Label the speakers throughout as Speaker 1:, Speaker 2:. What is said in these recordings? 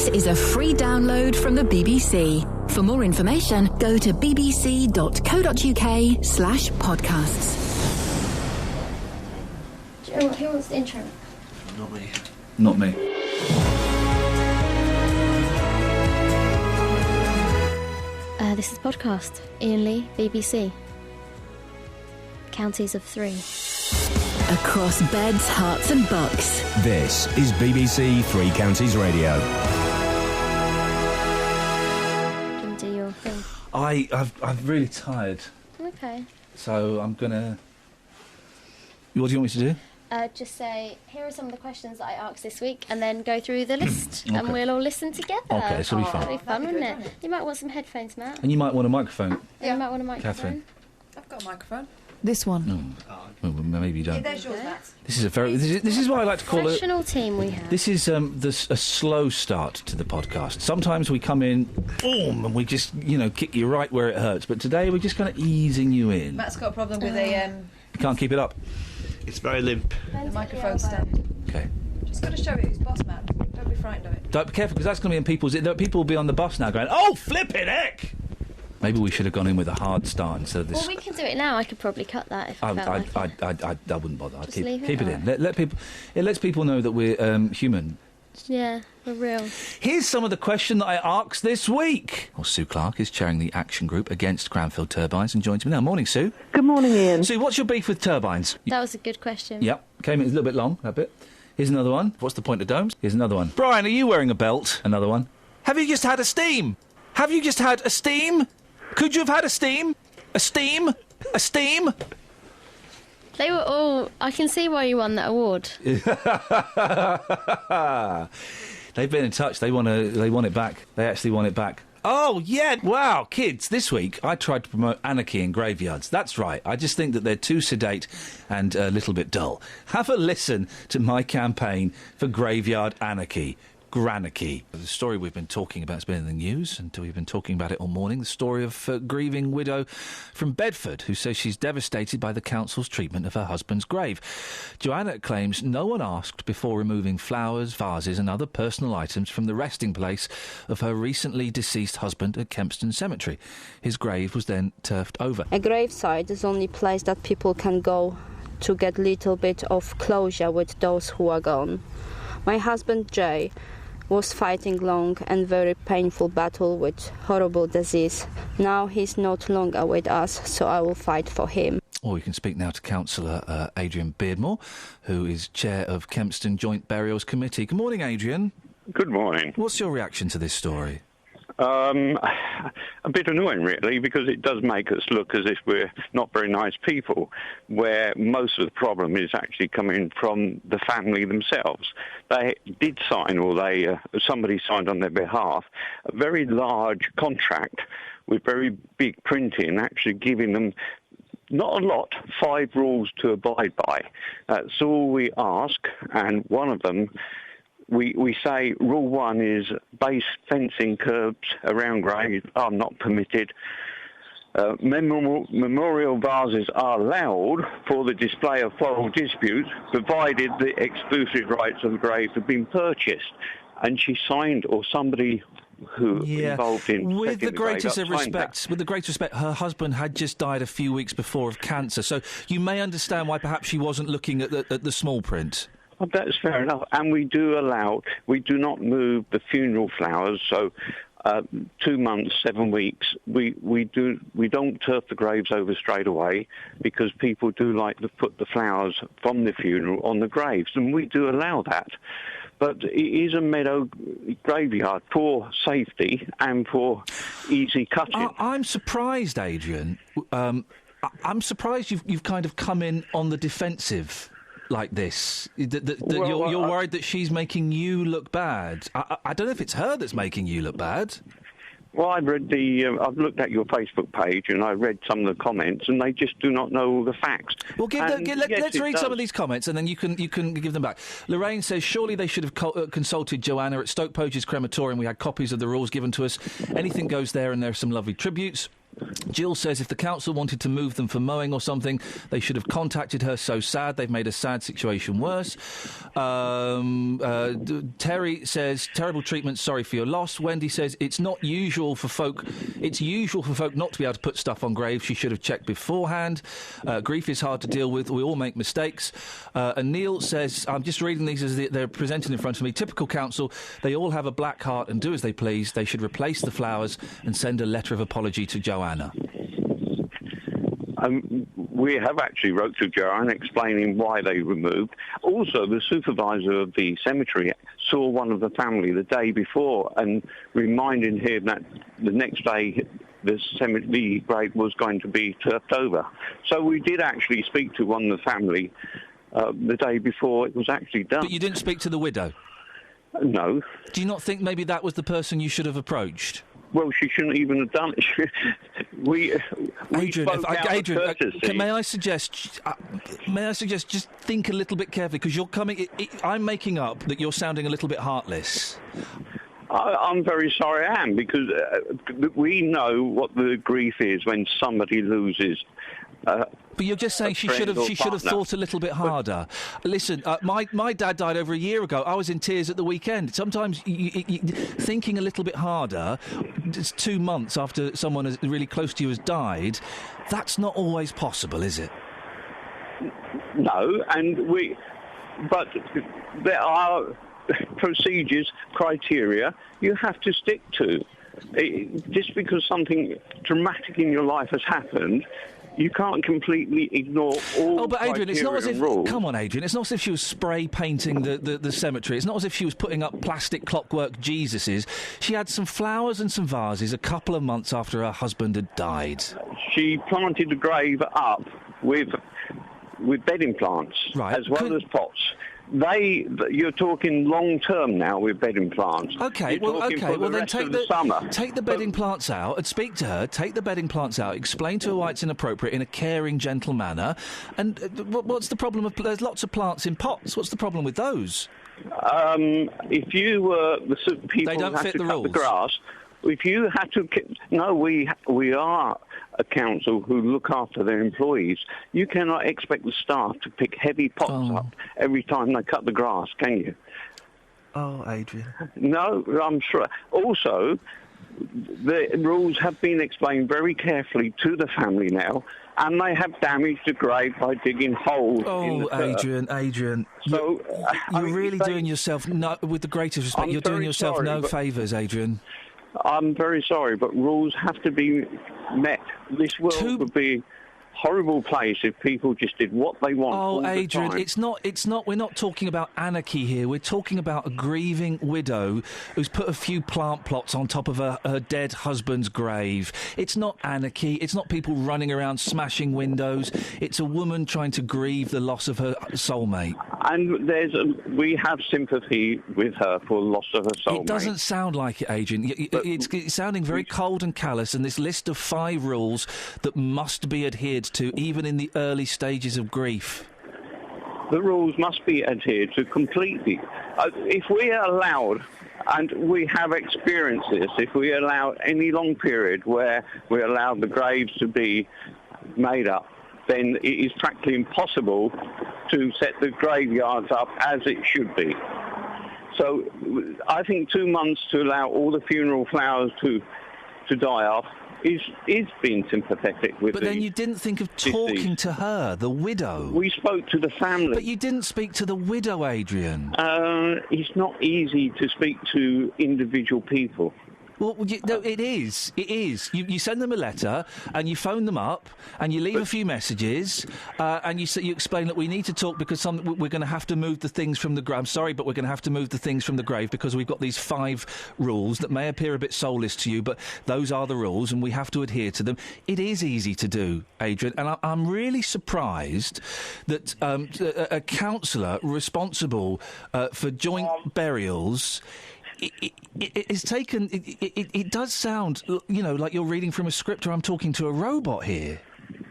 Speaker 1: This is a free download from the BBC. For more information, go to bbc.co.uk/podcasts.
Speaker 2: Who wants the intro?
Speaker 3: Not me. Not me.
Speaker 2: This is podcast. Iain Lee, BBC. Counties of 3.
Speaker 1: Across beds, hearts and bucks.
Speaker 4: This is BBC Three Counties Radio.
Speaker 2: Can do your thing.
Speaker 3: I'm really tired.
Speaker 2: Okay.
Speaker 3: So I'm gonna... What do you want me to do?
Speaker 2: Just say, here are some of the questions that I asked this week, and then go through the list,
Speaker 3: Okay.
Speaker 2: and we'll all listen together.
Speaker 3: Okay, this will be fun.
Speaker 2: That'll be fun, wouldn't it? You might want some headphones, Matt.
Speaker 3: And you might want a microphone.
Speaker 2: Yeah. You might want a microphone.
Speaker 3: Catherine.
Speaker 5: I've got a microphone.
Speaker 6: This one.
Speaker 3: Well, maybe you don't.
Speaker 5: There's yours, Matt.
Speaker 3: This is a very... This is what I like to call it...
Speaker 2: Professional team we have.
Speaker 3: This is a slow start to the podcast. Sometimes we come in, boom, and we just, kick you right where it hurts. But today we're just kind of easing you in.
Speaker 5: Matt's got a problem with a
Speaker 3: You can't keep it up.
Speaker 7: It's very limp.
Speaker 5: the microphone stand.
Speaker 3: Okay.
Speaker 5: Just got to show it who's boss, Matt. Don't be frightened of it.
Speaker 3: Don't be careful, because that's going to be in people's... People will be on the bus now going, oh, flippin' heck! Maybe we should have gone in with a hard start instead of this...
Speaker 2: Well, we can do it now. I could probably cut that if I felt like it.
Speaker 3: I wouldn't bother. I'd
Speaker 2: Just
Speaker 3: keep
Speaker 2: leave it?
Speaker 3: it in.
Speaker 2: Alright.
Speaker 3: Let people... It lets people know that we're human.
Speaker 2: Yeah, we're real.
Speaker 3: Here's some of the question that I asked this week. Well, Sue Clark is chairing the action group against Cranfield turbines and joins me now. Morning, Sue.
Speaker 6: Good morning, Ian.
Speaker 3: Sue, what's your beef with turbines?
Speaker 2: That was a good question.
Speaker 3: Yep. Came in a little bit long, that bit. Here's another one. What's the point of domes? Here's another one. Brian, are you wearing a belt? Another one. Have you just had a steam? Have you just had a steam? Could you have had a steam? A steam? A steam?
Speaker 2: They were all... I can see why you won that award.
Speaker 3: They've been in touch. They want it back. They actually want it back. Oh, yeah. Wow, kids, this week I tried to promote anarchy in graveyards. That's right. I just think that they're too sedate and a little bit dull. Have a listen to my campaign for graveyard anarchy. Granarchy. The story we've been talking about has been in the news, and we've been talking about it all morning. The story of a grieving widow from Bedford who says she's devastated by the council's treatment of her husband's grave. Joanna claims no one asked before removing flowers, vases and other personal items from the resting place of her recently deceased husband at Kempston Cemetery. His grave was then turfed over.
Speaker 8: A gravesite is only place that people can go to get little bit of closure with those who are gone. My husband Jay was fighting long and very painful battle with horrible disease. Now he's not longer with us, so I will fight for him.
Speaker 3: Or we can speak now to Councillor Adrian Beardmore, who is chair of Kempston Joint Burials Committee. Good morning, Adrian.
Speaker 9: Good morning.
Speaker 3: What's your reaction to this story?
Speaker 9: A bit annoying, really, because it does make us look as if we're not very nice people, where most of the problem is actually coming from the family themselves. They did sign, or somebody signed on their behalf, a very large contract with very big printing, actually giving them not a lot, 5 rules to abide by. That's all we ask, and one of them... We say rule 1 is base fencing curbs around graves are not permitted. Memorial vases are allowed for the display of floral disputes, provided the exclusive rights of the grave have been purchased. And she signed, or somebody who involved in...
Speaker 3: With the greatest of respect,
Speaker 9: that.
Speaker 3: Her husband had just died a few weeks before of cancer, so you may understand why perhaps she wasn't looking at the small print.
Speaker 9: Oh, that's fair enough. And we do not move the funeral flowers, so 2 months, 7 weeks, we don't turf the graves over straight away, because people do like to put the flowers from the funeral on the graves, and we do allow that. But it is a meadow graveyard for safety and for easy cutting.
Speaker 3: I'm surprised, Adrian. I'm surprised you've kind of come in on the defensive like this. You're worried that she's making you look bad. I don't know if it's her that's making you look bad.
Speaker 9: Well, I've looked at your Facebook page and I read some of the comments, and they just do not know all the facts.
Speaker 3: Well, let's read some of these comments, and then you can give them back. Lorraine says, surely they should have consulted Joanna at Stoke Poge's crematorium. We had copies of the rules given to us. Anything goes there, and there are some lovely tributes. Jill says if the council wanted to move them for mowing or something, they should have contacted her. So sad. They've made a sad situation worse. Terry says, terrible treatment, sorry for your loss. Wendy says, it's usual for folk not to be able to put stuff on graves. She should have checked beforehand. Grief is hard to deal with. We all make mistakes. And Neil says, I'm just reading these as they're presented in front of me. Typical council, they all have a black heart and do as they please. They should replace the flowers and send a letter of apology to Joanna.
Speaker 9: We have actually wrote to Joanne explaining why they removed. Also, the supervisor of the cemetery saw one of the family the day before and reminding him that the next day the grave was going to be turfed over. So we did actually speak to one of the family the day before it was actually done.
Speaker 3: But you didn't speak to the widow?
Speaker 9: No.
Speaker 3: Do you not think maybe that was the person you should have approached?
Speaker 9: Well, she shouldn't even have done it.
Speaker 3: Adrian, may I suggest just think a little bit carefully, because you're coming. I'm making up that you're sounding a little bit heartless.
Speaker 9: I'm very sorry I am, because we know what the grief is when somebody loses.
Speaker 3: But you're just saying she should have thought a little bit harder. Listen, my dad died over a year ago. I was in tears at the weekend. Sometimes thinking a little bit harder, just 2 months after someone really close to you has died, that's not always possible, is it?
Speaker 9: No, but there are procedures, criteria you have to stick to. Just because something dramatic in your life has happened, you can't completely ignore all.
Speaker 3: Oh, but Adrian, it's not as if.
Speaker 9: rules.
Speaker 3: Come on, Adrian. It's not as if she was spray painting the cemetery. It's not as if she was putting up plastic clockwork Jesuses. She had some flowers and some vases a couple of months after her husband had died.
Speaker 9: She planted the grave up with bedding plants,
Speaker 3: right,
Speaker 9: as well as pots. You're talking long term now with bedding plants.
Speaker 3: Okay, well then take the bedding plants out and speak to her. Take the bedding plants out. Explain to her why it's inappropriate in a caring, gentle manner. And what's the problem? There's lots of plants in pots. What's the problem with those?
Speaker 9: If you were the people
Speaker 3: they don't
Speaker 9: who had
Speaker 3: fit
Speaker 9: to
Speaker 3: the
Speaker 9: cut
Speaker 3: rules.
Speaker 9: the grass, if you had to, we are a council who look after their employees. You cannot expect the staff to pick heavy pots up every time they cut the grass, can you?
Speaker 3: Oh, Adrian.
Speaker 9: No, I'm sure. Also, the rules have been explained very carefully to the family now, and they have damaged the grave by digging holes in the turf.
Speaker 3: Adrian.
Speaker 9: So,
Speaker 3: you're really doing yourself, with the greatest respect, you're doing yourself no favours, Adrian.
Speaker 9: I'm very sorry, but rules have to be met. This world would be a horrible place if people just did what they want.
Speaker 3: Oh, Adrian,
Speaker 9: the time.
Speaker 3: it's not. We're not talking about anarchy here. We're talking about a grieving widow who's put a few plant plots on top of her dead husband's grave. It's not anarchy. It's not people running around smashing windows. It's a woman trying to grieve the loss of her soulmate.
Speaker 9: And we have sympathy with her for the loss of her soulmate.
Speaker 3: It doesn't sound like it, Adrian. It's sounding very cold and callous, and this list of 5 rules that must be adhered to even in the early stages of grief.
Speaker 9: The rules must be adhered to completely. If we are allowed, and we have experienced this, if we allow any long period where we allow the graves to be made up, then it is practically impossible to set the graveyards up as it should be. So I think 2 months to allow all the funeral flowers to die off is being sympathetic with.
Speaker 3: But then you didn't think of talking to her, the widow.
Speaker 9: We spoke to the family.
Speaker 3: But you didn't speak to the widow, Adrian.
Speaker 9: It's not easy to speak to individual people.
Speaker 3: Well, no, it is. It is. You send them a letter, and you phone them up, and you leave a few messages, and you explain that we need to talk because we're going to have to move the things from the grave. I'm sorry, but we're going to have to move the things from the grave because we've got these 5 rules that may appear a bit soulless to you, but those are the rules, and we have to adhere to them. It is easy to do, Adrian, and I'm really surprised that a councillor responsible for joint burials. It's taken. It does sound, like you're reading from a script, or I'm talking to a robot here.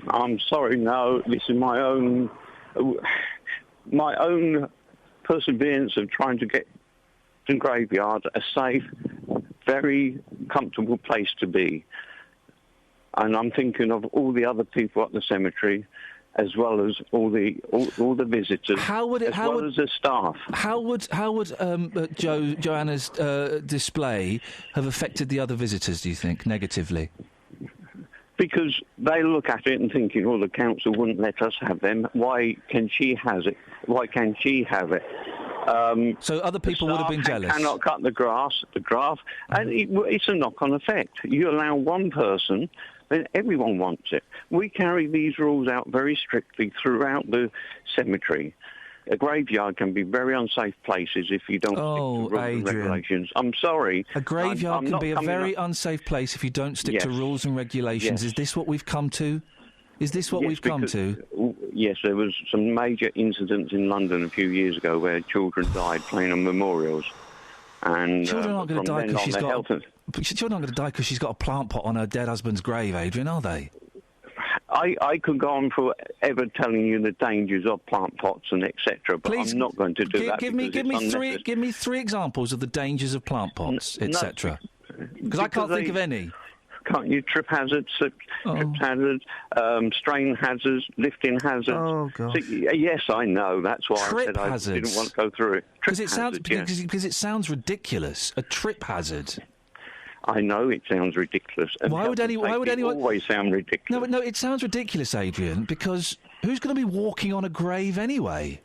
Speaker 9: I'm sorry. No, this is my own perseverance of trying to get the graveyard a safe, very comfortable place to be. And I'm thinking of all the other people at the cemetery, as well as all the visitors, as well as the staff.
Speaker 3: How would Joanna's display have affected the other visitors, do you think, negatively?
Speaker 9: Because they look at it and thinking, the council wouldn't let us have them. Why can she have it? Why can she have it?
Speaker 3: So other people would have been jealous.
Speaker 9: Cannot cut the grass, and it's a knock-on effect. You allow one person, then everyone wants it. We carry these rules out very strictly throughout the cemetery. A graveyard can be very unsafe places if you don't stick to rules and regulations. I'm sorry.
Speaker 3: A graveyard can be a very unsafe place if you don't stick to rules and regulations.
Speaker 9: Yes.
Speaker 3: Is this what we've come to? Is this what we've come to?
Speaker 9: Yes, there was some major incidents in London a few years ago where children died playing on memorials. And
Speaker 3: children aren't going to die because children aren't going to die because she's got a plant pot on her dead husband's grave, Adrian, are they?
Speaker 9: I could go on forever telling you the dangers of plant pots and etc. But I'm not going to do that.
Speaker 3: Give me three examples of the dangers of plant pots, etc. Because I can't think of any.
Speaker 9: Can't you? Trip hazards, slip hazards, strain hazards, lifting hazards.
Speaker 3: Oh, God.
Speaker 9: Yes, I know. That's why I said I didn't want to go through it.
Speaker 3: Because it sounds ridiculous. A trip hazard.
Speaker 9: I know it sounds ridiculous.
Speaker 3: Why would anyone
Speaker 9: always sound ridiculous?
Speaker 3: No, it sounds ridiculous, Adrian. Because who's going to be walking on a grave anyway?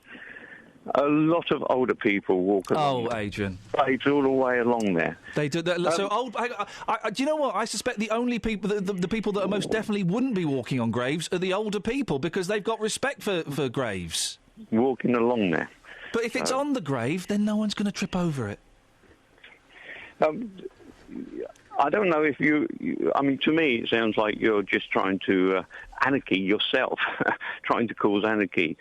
Speaker 9: A lot of older people walk along.
Speaker 3: Oh, Adrian.
Speaker 9: It's all the way along there.
Speaker 3: They do. So old. Do you know what? I suspect the only people, the people that are most definitely wouldn't be walking on graves are the older people because they've got respect for graves.
Speaker 9: Walking along there.
Speaker 3: But if it's on the grave, then no one's going to trip over it.
Speaker 9: I don't know if I mean, to me, it sounds like you're just trying to anarchy yourself, trying to cause anarchy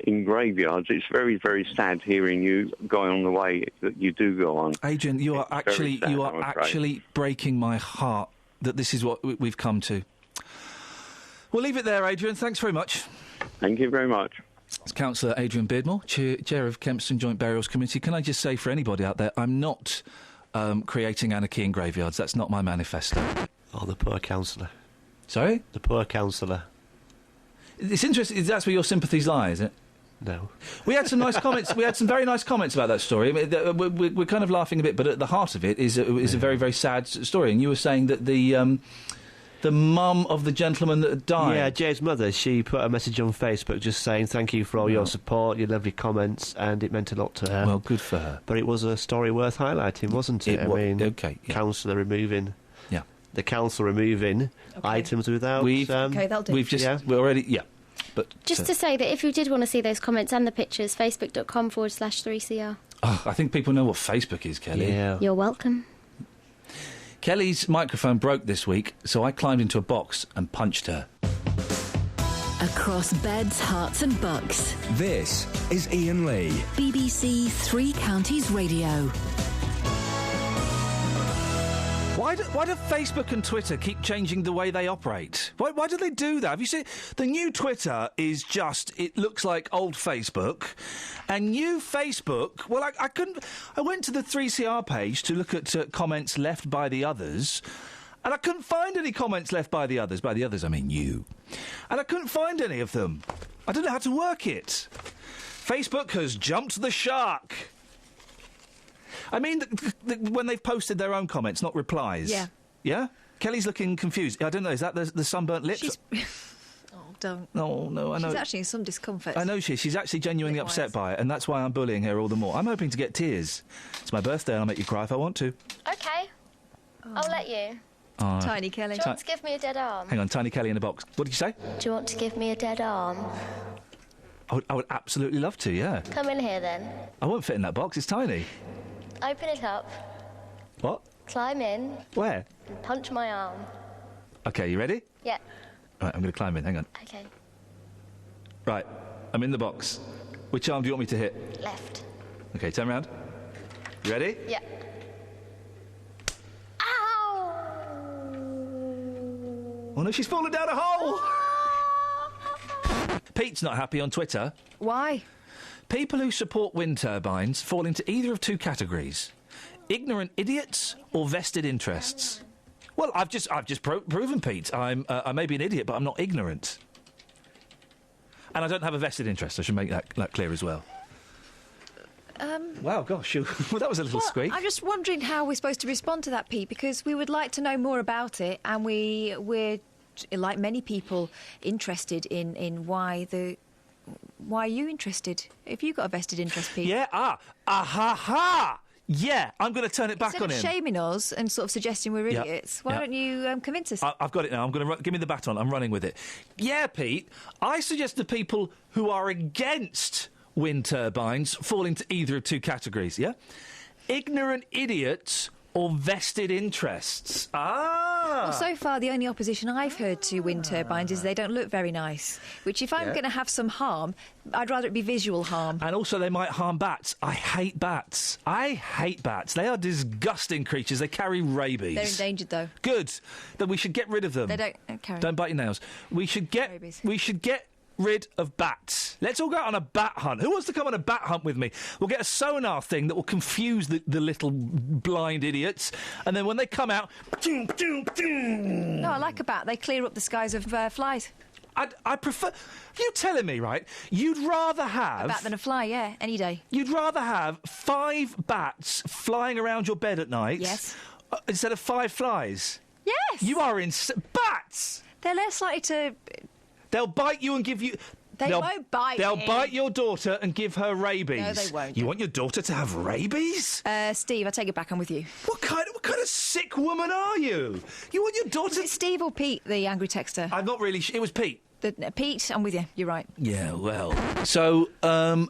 Speaker 9: in graveyards. It's very, very sad hearing you going on the way that you do go on.
Speaker 3: Adrian, you are actually breaking my heart that this is what we've come to. We'll leave it there, Adrian. Thanks very much.
Speaker 9: Thank you very much.
Speaker 3: It's Councillor Adrian Beardmore, Chair of Kempston Joint Burials Committee. Can I just say for anybody out there, I'm not creating anarchy in graveyards. That's not my manifesto.
Speaker 7: Oh, the poor councillor.
Speaker 3: Sorry?
Speaker 7: The poor councillor.
Speaker 3: It's interesting. That's where your sympathies lie, is it?
Speaker 7: No.
Speaker 3: We had some nice comments. We had some very nice comments about that story. I mean, we're kind of laughing a bit, but at the heart of it is a very, very sad story. And you were saying that the mum of the gentleman that had died...
Speaker 7: Yeah, Jay's mother, she put a message on Facebook just saying thank you for all your support, your lovely comments, and it meant a lot to her.
Speaker 3: Well, good for her.
Speaker 7: But it was a story worth highlighting, wasn't it? Councillor removing...
Speaker 3: Yeah.
Speaker 7: The council removing items without...
Speaker 5: that'll do.
Speaker 3: We're already... Yeah. But
Speaker 2: just to say that if you did want to see those comments and the pictures, facebook.com/3CR.
Speaker 3: Oh, I think people know what Facebook is, Kelly.
Speaker 7: Yeah.
Speaker 2: You're welcome.
Speaker 3: Kelly's microphone broke this week, so I climbed into a box and punched her.
Speaker 1: Across beds, hearts and bucks.
Speaker 4: This is Iain Lee.
Speaker 1: BBC Three Counties Radio.
Speaker 3: Why do Facebook and Twitter keep changing the way they operate? Why do they do that? Have you seen the new Twitter? Is just it looks like old Facebook, and new Facebook. Well, I couldn't. I went to the 3CR page to look at comments left by the others, and I couldn't find any comments left by the others. By the others, I mean you. And I couldn't find any of them. I don't know how to work it. Facebook has jumped the shark. I mean, when they've posted their own comments, not replies.
Speaker 5: Yeah.
Speaker 3: Yeah? Kelly's looking confused. I don't know, is that the sunburnt lips?
Speaker 5: Oh, don't.
Speaker 3: No, I know.
Speaker 5: She's actually in some discomfort.
Speaker 3: I know she's actually genuinely upset by it, and that's why I'm bullying her all the more. I'm hoping to get tears. It's my birthday, and I'll make you cry if I want to.
Speaker 2: Okay. I'll let you.
Speaker 5: Tiny Kelly.
Speaker 2: Do you want to give me a dead arm?
Speaker 3: Hang on, Tiny Kelly in a box. What did you say?
Speaker 2: Do you want to give me a dead arm?
Speaker 3: I would absolutely love to, yeah.
Speaker 2: Come in here, then.
Speaker 3: I won't fit in that box, it's tiny.
Speaker 2: Open it up.
Speaker 3: What?
Speaker 2: Climb in.
Speaker 3: Where?
Speaker 2: And punch my arm.
Speaker 3: OK, you ready?
Speaker 2: Yeah.
Speaker 3: Right, I'm going to climb in, hang on.
Speaker 2: Okay.
Speaker 3: Right, I'm in the box. Which arm do you want me to hit?
Speaker 2: Left.
Speaker 3: OK, turn round. You ready?
Speaker 2: Yeah. Ow!
Speaker 3: Oh no, she's fallen down a hole! Pete's not happy on Twitter.
Speaker 5: Why?
Speaker 3: People who support wind turbines fall into either of two categories: ignorant idiots or vested interests. Well, I've just proven, Pete. I may be an idiot, but I'm not ignorant. And I don't have a vested interest. I should make that clear as well. Wow, gosh, well, that was a little squeak.
Speaker 5: I'm just wondering how we're supposed to respond to that, Pete, because we would like to know more about it, and we're, like many people, interested in why are you interested? Have you got a vested interest, Pete?
Speaker 3: Yeah, ha! Yeah, I'm going to turn it back on him.
Speaker 5: Instead of shaming us and sort of suggesting we're idiots, why don't you convince us?
Speaker 3: I've got it now. I'm going to give me the baton. I'm running with it. Yeah, Pete, I suggest the people who are against wind turbines fall into either of two categories, yeah? Ignorant idiots or vested interests.
Speaker 5: Well, so far, the only opposition I've heard to wind turbines is they don't look very nice, which if I'm going to have some harm, I'd rather it be visual harm.
Speaker 3: And also they might harm bats. I hate bats. They are disgusting creatures. They carry rabies.
Speaker 5: They're endangered, though.
Speaker 3: Good. Then we should get rid of them.
Speaker 5: They don't carry.
Speaker 3: Don't bite your nails. We should get rid of bats. Let's all go out on a bat hunt. Who wants to come on a bat hunt with me? We'll get a sonar thing that will confuse the little blind idiots, and then when they come out...
Speaker 5: No, I like a bat. They clear up the skies of flies.
Speaker 3: I prefer... You telling me, right, you'd rather have...
Speaker 5: A bat than a fly, yeah, any day.
Speaker 3: You'd rather have 5 bats flying around your bed at night...
Speaker 5: Yes.
Speaker 3: Instead of 5 flies?
Speaker 5: Yes!
Speaker 3: You are Bats!
Speaker 5: They're less likely to...
Speaker 3: They'll bite you and give you...
Speaker 5: They won't bite
Speaker 3: They'll
Speaker 5: me.
Speaker 3: bite your daughter and give her rabies.
Speaker 5: No, they won't.
Speaker 3: You want your daughter to have rabies?
Speaker 5: Steve, I take it back. I'm with you.
Speaker 3: What kind of sick woman are you? You want your daughter...
Speaker 5: Is it Steve or Pete, the angry texter?
Speaker 3: I'm not really... It was Pete.
Speaker 5: Pete, I'm with you. You're right.
Speaker 3: Yeah, well... So,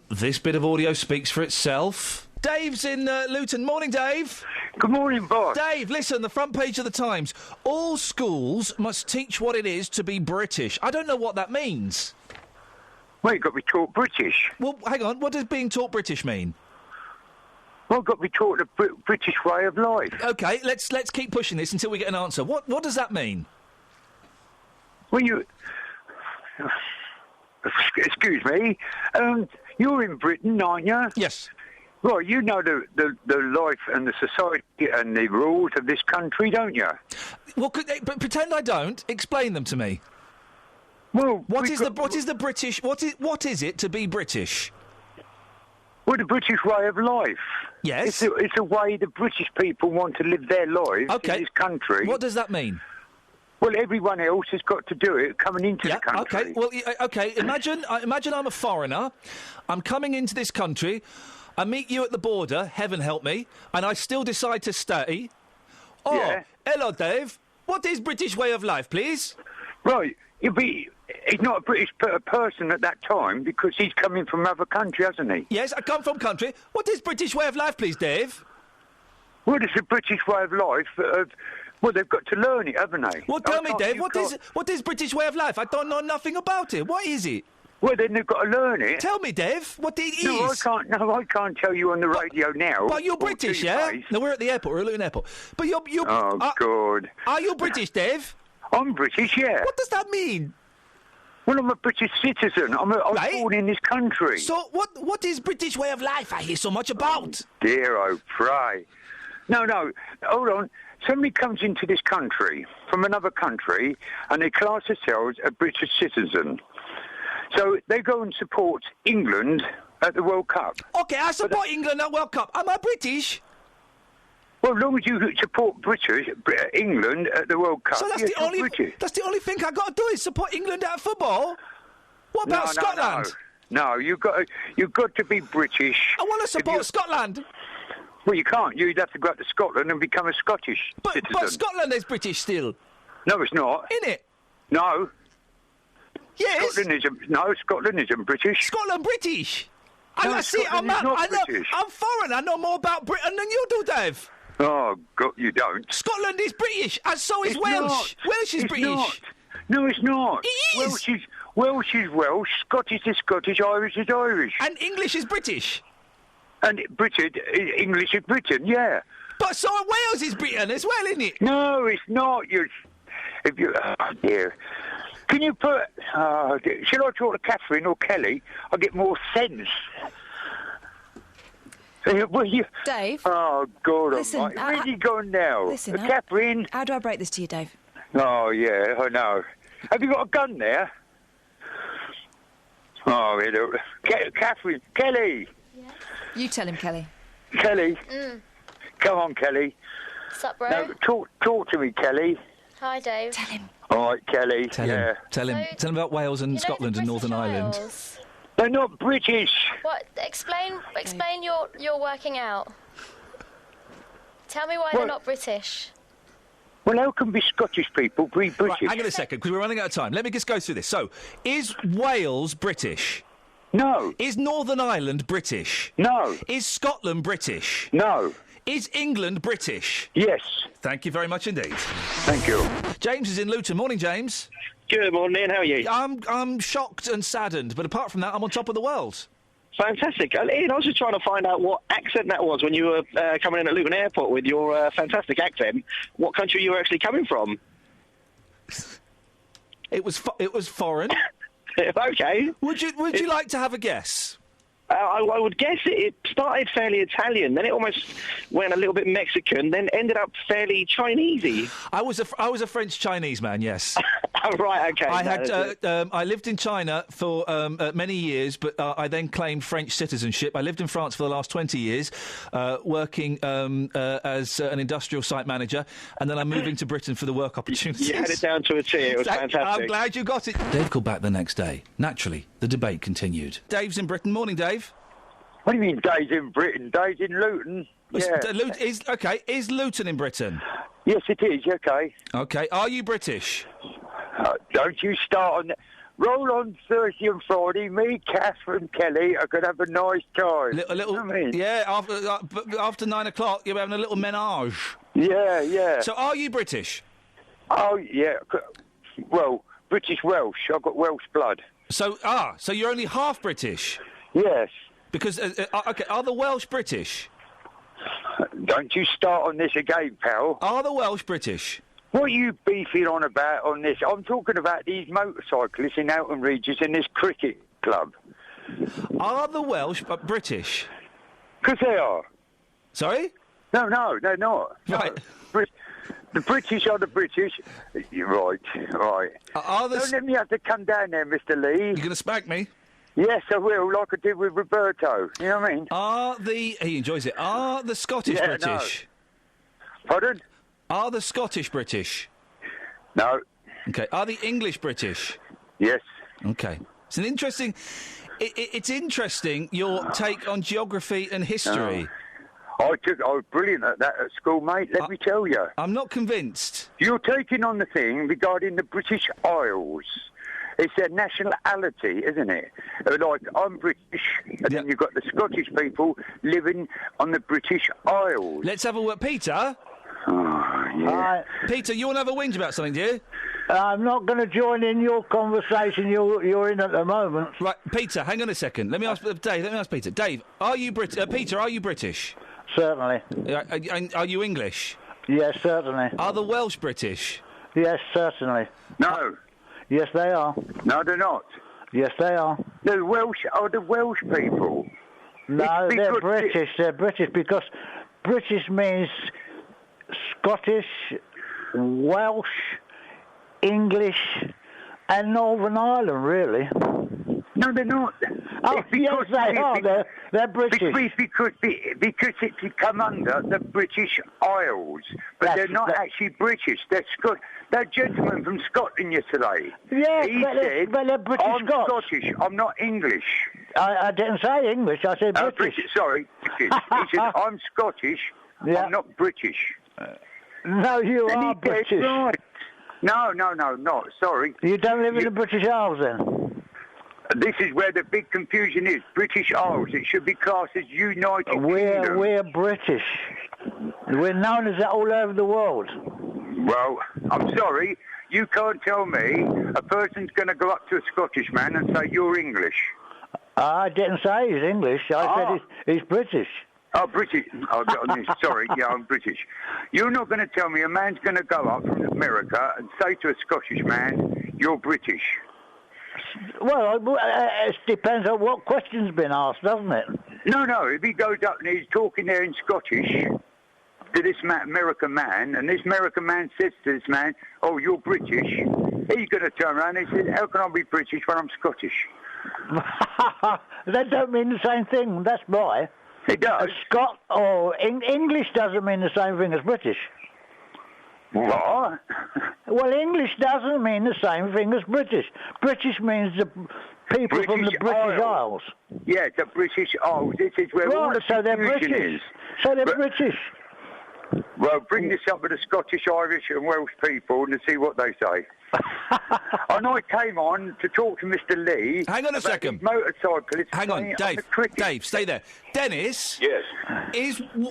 Speaker 3: this bit of audio speaks for itself. Dave's in Luton. Morning, Dave.
Speaker 10: Good morning, boss.
Speaker 3: Dave, listen, the front page of the Times. All schools must teach what it is to be British. I don't know what that means.
Speaker 10: Well, you've got to be taught British.
Speaker 3: Well, hang on. What does being taught British mean?
Speaker 10: Well, you've got to be taught the British way of life.
Speaker 3: OK, let's keep pushing this until we get an answer. What does that mean?
Speaker 10: Well, excuse me. You're in Britain, aren't you?
Speaker 3: Yes.
Speaker 10: Well, you know the life and the society and the rules of this country, don't you?
Speaker 3: Well, but pretend I don't. Explain them to me.
Speaker 10: Well,
Speaker 3: what is the British? What is it to be British?
Speaker 10: Well, the British way of life.
Speaker 3: Yes.
Speaker 10: It's a way the British people want to live their lives in this country.
Speaker 3: What does that mean?
Speaker 10: Well, everyone else has got to do it coming into the country.
Speaker 3: OK. Well, OK. Imagine I'm a foreigner. I'm coming into this country. I meet you at the border, heaven help me, and I still decide to stay. Oh, yeah. Hello, Dave. What is British way of life, please?
Speaker 10: Right. He's not a British person at that time because he's coming from another country, hasn't he?
Speaker 3: Yes, I come from country. What is British way of life, please, Dave?
Speaker 10: Well, it's a British way of life. Well, they've got to learn it, haven't they?
Speaker 3: Well, tell me, Dave, what is British way of life? I don't know nothing about it. What is it?
Speaker 10: Well, then they've got to learn it.
Speaker 3: Tell me, Dave, what it is.
Speaker 10: No, I can't tell you on the radio now.
Speaker 3: But you're British, yeah? No, we're at the airport. We're at Luton Airport. But you're...
Speaker 10: Oh, God.
Speaker 3: Are you British, Dave?
Speaker 10: I'm British, yeah.
Speaker 3: What does that mean?
Speaker 10: Well, I'm a British citizen. I was born in this country.
Speaker 3: So what is British way of life I hear so much about?
Speaker 10: Dear, oh, pray. No, hold on. Somebody comes into this country from another country and they class themselves a British citizen. So they go and support England at the World Cup.
Speaker 3: OK, I support England at World Cup. Am I British?
Speaker 10: Well, as long as you support England at the World Cup,
Speaker 3: so that's the only thing I got to do is support England at football. What about Scotland?
Speaker 10: No, you've got to be British.
Speaker 3: I want to support Scotland.
Speaker 10: Well, you can't. You'd have to go out to Scotland and become a Scottish citizen.
Speaker 3: But Scotland is British still.
Speaker 10: No, it's not.
Speaker 3: Isn't it?
Speaker 10: No.
Speaker 3: Yes.
Speaker 10: Scotland isn't British.
Speaker 3: Scotland British.
Speaker 10: No, Scotland is not British.
Speaker 3: I'm foreign. I know more about Britain than you do, Dave.
Speaker 10: Oh, God, you don't.
Speaker 3: Scotland is British, and so is Welsh. Welsh is British.
Speaker 10: Not. No, it's not.
Speaker 3: It is.
Speaker 10: Welsh is Welsh. Scottish is Scottish. Irish is Irish.
Speaker 3: And English is British.
Speaker 10: And English is Britain, yeah.
Speaker 3: But so Wales is Britain as well, isn't it?
Speaker 10: No, it's not. Oh, dear. Can you put... shall I talk to Catherine or Kelly? I get more sense. Will you?
Speaker 5: Dave?
Speaker 10: Oh, God
Speaker 5: Listen,
Speaker 10: almighty. Where's he gone now?
Speaker 5: Listen,
Speaker 10: Catherine?
Speaker 5: How do I break this to you, Dave?
Speaker 10: Oh, yeah, I know. Have you got a gun there? Oh, Catherine. Kelly.
Speaker 2: Yeah.
Speaker 5: You tell him, Kelly.
Speaker 10: Kelly. Come on, Kelly.
Speaker 2: What's up, bro?
Speaker 10: No, talk to me, Kelly.
Speaker 2: Hi, Dave.
Speaker 5: Tell him.
Speaker 10: All right, Kelly.
Speaker 3: Tell him. Tell him about Wales and Scotland and Northern Ireland.
Speaker 2: Wales?
Speaker 10: They're not British.
Speaker 2: What? Explain your working out. Tell me why they're not British.
Speaker 10: Well, how can be Scottish people be British?
Speaker 3: Right, hang on a second, because we're running out of time. Let me just go through this. So, is Wales British?
Speaker 10: No.
Speaker 3: Is Northern Ireland British?
Speaker 10: No.
Speaker 3: Is Scotland British?
Speaker 10: No.
Speaker 3: Is England British?
Speaker 10: Yes.
Speaker 3: Thank you very much indeed.
Speaker 10: Thank you.
Speaker 3: James is in Luton. Morning, James.
Speaker 11: Good morning, Ian. How are you?
Speaker 3: I'm shocked and saddened, but apart from that, I'm on top of the world.
Speaker 11: Fantastic. Ian, I was just trying to find out what accent that was when you were coming in at Luton Airport with your fantastic accent. What country you were actually coming from?
Speaker 3: It was foreign.
Speaker 11: Okay.
Speaker 3: Would you like to have a guess?
Speaker 11: I would guess it started fairly Italian, then it almost went a little bit Mexican, then ended up fairly Chinesey.
Speaker 3: I was a French Chinese man, yes.
Speaker 11: Oh, right, okay.
Speaker 3: I lived in China for many years, but I then claimed French citizenship. I lived in France for the last 20 years, working as an industrial site manager, and then I'm moving to Britain for the work opportunities.
Speaker 11: You had it down to a T. It was fantastic.
Speaker 3: I'm glad you got it. Dave called back the next day. Naturally, the debate continued. Dave's in Britain. Morning, Dave.
Speaker 10: What do you mean, Dave's in Britain? Dave's in Luton. Yeah.
Speaker 3: Is Luton in Britain?
Speaker 10: Yes, it is, okay.
Speaker 3: Okay. Are you British?
Speaker 10: Don't you start on... Roll on Thursday and Friday. Me, Catherine, Kelly are going to have a nice time.
Speaker 3: A little,
Speaker 10: you know what I mean?
Speaker 3: Yeah, after 9 o'clock, you're having a little menage.
Speaker 10: Yeah, yeah.
Speaker 3: So are you British?
Speaker 10: Oh, yeah. Well, British Welsh. I've got Welsh blood.
Speaker 3: So you're only half British?
Speaker 10: Yes.
Speaker 3: Because, okay, are the Welsh British?
Speaker 10: Don't you start on this again, pal.
Speaker 3: Are the Welsh British?
Speaker 10: What are you beefing on about on this? I'm talking about these motorcyclists in Alton Regis in this cricket club.
Speaker 3: Are the Welsh British?
Speaker 10: Because they are.
Speaker 3: Sorry?
Speaker 10: No, they're not.
Speaker 3: Right.
Speaker 10: No. The British are the British. You're right. Don't let me have to come down there, Mr. Lee.
Speaker 3: You're going to smack me?
Speaker 10: Yes, I will, like I did with Roberto. You know what I mean?
Speaker 3: He enjoys it. Are the Scottish British?
Speaker 10: No. Pardon?
Speaker 3: Are the Scottish British?
Speaker 10: No.
Speaker 3: Okay. Are the English British?
Speaker 10: Yes.
Speaker 3: Okay. It's an interesting... It's interesting, your take on geography and history.
Speaker 10: I was brilliant at that at school, mate, let me tell you.
Speaker 3: I'm not convinced.
Speaker 10: You're taking on the thing regarding the British Isles. It's their nationality, isn't it? Like, I'm British, and then you've got the Scottish people living on the British Isles.
Speaker 3: Let's have a word. Peter?
Speaker 10: Oh, yeah.
Speaker 3: Peter, you want to have a whinge about something, do you?
Speaker 12: I'm not going to join in your conversation you're in at the moment.
Speaker 3: Right, Peter, hang on a second. Let me ask Dave. Let me ask Peter. Dave, are you Peter, are you British?
Speaker 12: Certainly.
Speaker 3: Are you English?
Speaker 12: Yes, certainly.
Speaker 3: Are the Welsh British?
Speaker 12: Yes, certainly.
Speaker 10: No.
Speaker 12: Yes, they are.
Speaker 10: No, they're not.
Speaker 12: Yes, they are.
Speaker 10: The Welsh are the Welsh people.
Speaker 12: No, they're British. They're British because British means Scottish, Welsh, English, and Northern Ireland, really.
Speaker 10: No, they're not.
Speaker 12: Oh, yes, they are. They're British.
Speaker 10: Because it's come under the British Isles. But they're not actually British. They're gentlemen from Scotland yesterday.
Speaker 12: Yes,
Speaker 10: but
Speaker 12: they're British
Speaker 10: I'm
Speaker 12: Scots.
Speaker 10: Scottish. I'm not English.
Speaker 12: I didn't say English. I said British.
Speaker 10: Sorry. He said, I'm Scottish.
Speaker 12: Yeah.
Speaker 10: I'm not British.
Speaker 12: No, you are British.
Speaker 10: Right. No, not. Sorry.
Speaker 12: You don't live in the British Isles, then?
Speaker 10: This is where the big confusion is. British Isles. It should be classed as United Kingdom.
Speaker 12: We're British. We're known as that all over the world.
Speaker 10: Well, I'm sorry. You can't tell me a person's going to go up to a Scottish man and say, you're English.
Speaker 12: I didn't say he's English. I said he's British.
Speaker 10: Oh, British. Oh, sorry. Yeah, I'm British. You're not going to tell me a man's going to go up from America and say to a Scottish man, you're British.
Speaker 12: Well, it depends on what question's been asked, doesn't it?
Speaker 10: No, if he goes up and he's talking there in Scottish to this American man, and this American man says to this man, "Oh, you're British," he's going to turn around and he says, "How can I be British when I'm Scottish?"
Speaker 12: That don't mean the same thing. That's why.
Speaker 10: It does.
Speaker 12: English doesn't mean the same thing as British.
Speaker 10: What?
Speaker 12: Well, English doesn't mean the same thing as British. British means the people from the British Isles.
Speaker 10: Yeah, the British Isles. This is where all the confusion is.
Speaker 12: So they're British.
Speaker 10: Well, bring this up with the Scottish, Irish and Welsh people and see what they say. And I came on to talk to Mr. Lee.
Speaker 3: Hang on a second.
Speaker 10: Motorcyclists.
Speaker 3: Hang on, Dave, stay there. Dennis?
Speaker 13: Yes.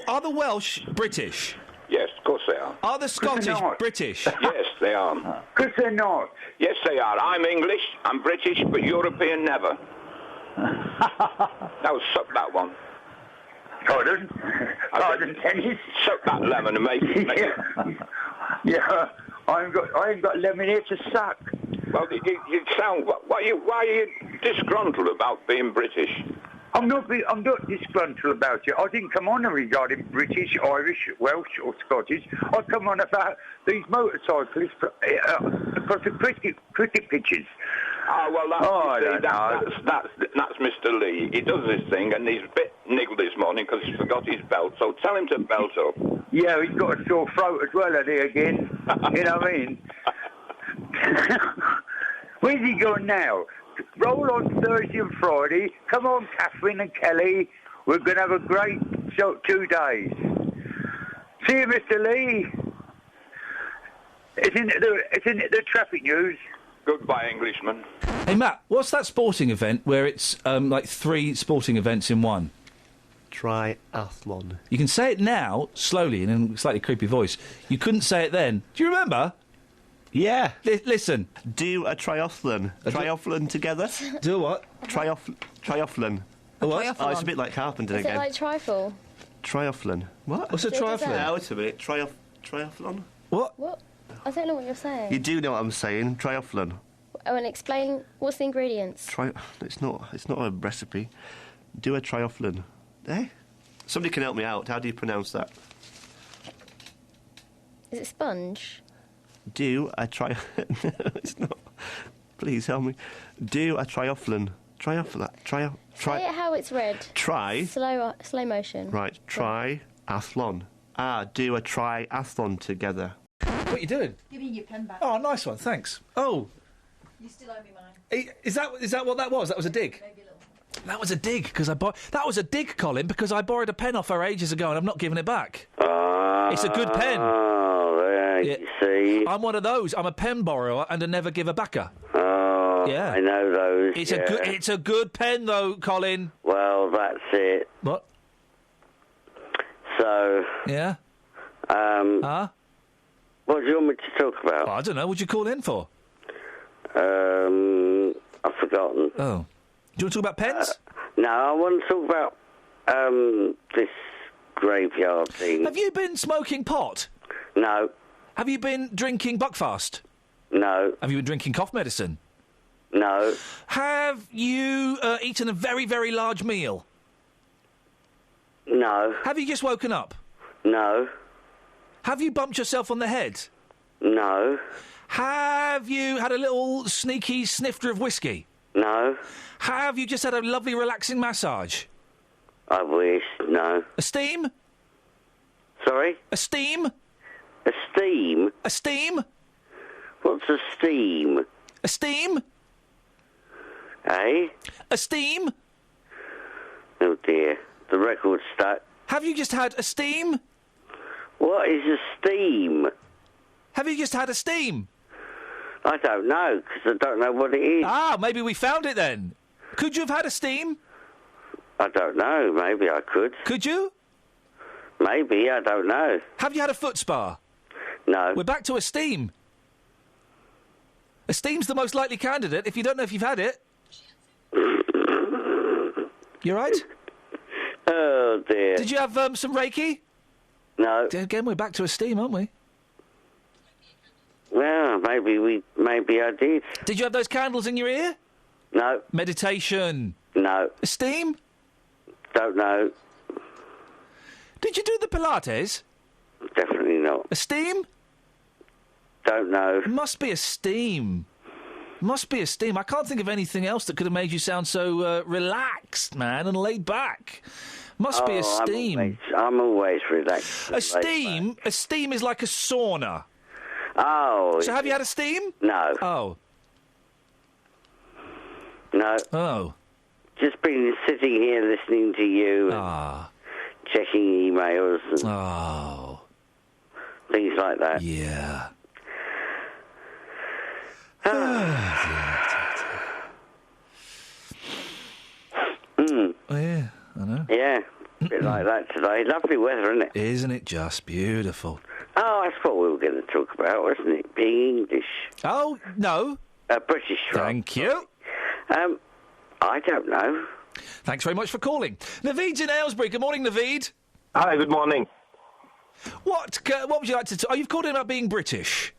Speaker 3: Are the Welsh British?
Speaker 13: Yes, of course they are.
Speaker 3: Are the Scottish British?
Speaker 13: Yes, they are.
Speaker 10: Because they're not.
Speaker 13: Yes, they are. I'm English, I'm British, but European never. Now, suck that one.
Speaker 10: Pardon, Dennis?
Speaker 13: Suck that lemon and make it.
Speaker 10: Yeah, I ain't got lemon here to suck.
Speaker 13: Well, you sound... Why are you disgruntled about being British?
Speaker 10: I'm not disgruntled about it. I didn't come on regarding British, Irish, Welsh or Scottish. I come on about these motorcyclists across the cricket pitches.
Speaker 13: That's Mr. Lee. He does this thing and he's a bit niggled this morning because he forgot his belt, so tell him to belt up.
Speaker 10: Yeah, he's got a sore throat as well, had he, again? You know what I mean? Where's he going now? Roll on Thursday and Friday. Come on, Catherine and Kelly. We're going to have a great 2 days. See you, Mr. Lee. It's in the traffic news.
Speaker 13: Goodbye, Englishman.
Speaker 3: Hey, Matt, what's that sporting event where it's like 3 sporting events in one?
Speaker 7: Triathlon.
Speaker 3: You can say it now, slowly, in a slightly creepy voice. You couldn't say it then. Do you remember?
Speaker 7: Yeah.
Speaker 3: Listen.
Speaker 7: Do a triathlon. Triathlon together.
Speaker 3: Do what?
Speaker 7: Triathlon.
Speaker 3: A what?
Speaker 7: Oh, it's a bit like carpenter
Speaker 2: Is
Speaker 7: again.
Speaker 2: it like trifle?
Speaker 7: Triathlon. What?
Speaker 3: What's a triathlon?
Speaker 7: Now, wait a minute. Triathlon?
Speaker 3: What?
Speaker 2: I don't know what you're saying.
Speaker 7: You do know what I'm saying. Triathlon.
Speaker 2: Oh, and explain what's the ingredients.
Speaker 7: It's not a recipe. Do a triathlon. Eh? Somebody can help me out. How do you pronounce that?
Speaker 2: Is it sponge?
Speaker 7: Do a No, it's not. Please help me. Do a triathlon. Say
Speaker 2: it how it's read. Slow motion.
Speaker 7: Right. Triathlon. Do a triathlon together.
Speaker 3: What are you doing?
Speaker 5: Give me your pen back.
Speaker 3: Oh, nice one, thanks. Oh.
Speaker 5: You still owe me mine.
Speaker 3: Is that what that was? That was a dig?
Speaker 5: Maybe a little.
Speaker 3: That was a dig, because that was a dig, Colin, because I borrowed a pen off her ages ago and I've not given it back. It's a good pen.
Speaker 14: Oh, there, you see.
Speaker 3: I'm one of those. I'm a pen borrower and a never giver backer.
Speaker 14: Oh,
Speaker 3: yeah.
Speaker 14: I know those.
Speaker 3: It's a good pen, though, Colin.
Speaker 14: Well, that's it.
Speaker 3: What?
Speaker 14: So.
Speaker 3: Yeah.
Speaker 14: What do you want me to talk about?
Speaker 3: I don't know. What'd you call in for?
Speaker 14: I've forgotten.
Speaker 3: Oh. Do you want to talk about pens?
Speaker 14: No, I want to talk about this graveyard thing.
Speaker 3: Have you been smoking pot?
Speaker 14: No.
Speaker 3: Have you been drinking Buckfast?
Speaker 14: No.
Speaker 3: Have you been drinking cough medicine?
Speaker 14: No.
Speaker 3: Have you eaten a very, very large meal?
Speaker 14: No.
Speaker 3: Have you just woken up?
Speaker 14: No.
Speaker 3: Have you bumped yourself on the head?
Speaker 14: No.
Speaker 3: Have you had a little sneaky snifter of whiskey?
Speaker 14: No.
Speaker 3: Have you just had a lovely relaxing massage?
Speaker 14: I wish. No.
Speaker 3: A steam?
Speaker 14: Sorry?
Speaker 3: A steam?
Speaker 14: A steam?
Speaker 3: A steam?
Speaker 14: What's a steam?
Speaker 3: A steam?
Speaker 14: Eh?
Speaker 3: A steam?
Speaker 14: Oh dear. The record's stuck.
Speaker 3: Have you just had a steam?
Speaker 14: What is a steam?
Speaker 3: Have you just had a steam?
Speaker 14: I don't know, because I don't know what it is.
Speaker 3: Ah, maybe we found it then. Could you have had a steam?
Speaker 14: I don't know. Maybe I could.
Speaker 3: Could you?
Speaker 14: Maybe. I don't know.
Speaker 3: Have you had a foot spa?
Speaker 14: No.
Speaker 3: We're back to a steam. A steam's the most likely candidate if you don't know if you've had it. You right?
Speaker 14: Oh, dear.
Speaker 3: Did you have some Reiki?
Speaker 14: No.
Speaker 3: Again, we're back to a steam, aren't we?
Speaker 14: Well, maybe I did.
Speaker 3: Did you have those candles in your ear?
Speaker 14: No.
Speaker 3: Meditation?
Speaker 14: No.
Speaker 3: A steam?
Speaker 14: Don't know.
Speaker 3: Did you do the Pilates?
Speaker 14: Definitely not.
Speaker 3: A steam?
Speaker 14: Don't know.
Speaker 3: It must be a steam. Must be a steam. I can't think of anything else that could have made you sound so relaxed, man, and laid back. Must be a steam.
Speaker 14: I'm always relaxed.
Speaker 3: A steam is like a sauna.
Speaker 14: Oh.
Speaker 3: So have you had a steam?
Speaker 14: No.
Speaker 3: Oh.
Speaker 14: No.
Speaker 3: Oh.
Speaker 14: Just been sitting here listening to you. Checking emails and things like that.
Speaker 3: Yeah.
Speaker 14: Mm.
Speaker 3: Oh, yeah, I know.
Speaker 14: Yeah, a bit like that today. Lovely weather, isn't it?
Speaker 3: Isn't it just beautiful?
Speaker 14: Oh, that's what we were going to talk about, wasn't it? Being English.
Speaker 3: Oh, no.
Speaker 14: British.
Speaker 3: Thank you.
Speaker 14: I don't know.
Speaker 3: Thanks very much for calling. Naveed's in Aylesbury. Good morning, Naveed.
Speaker 15: Hi, good morning.
Speaker 3: What would you like to... Oh, you've called in about being British.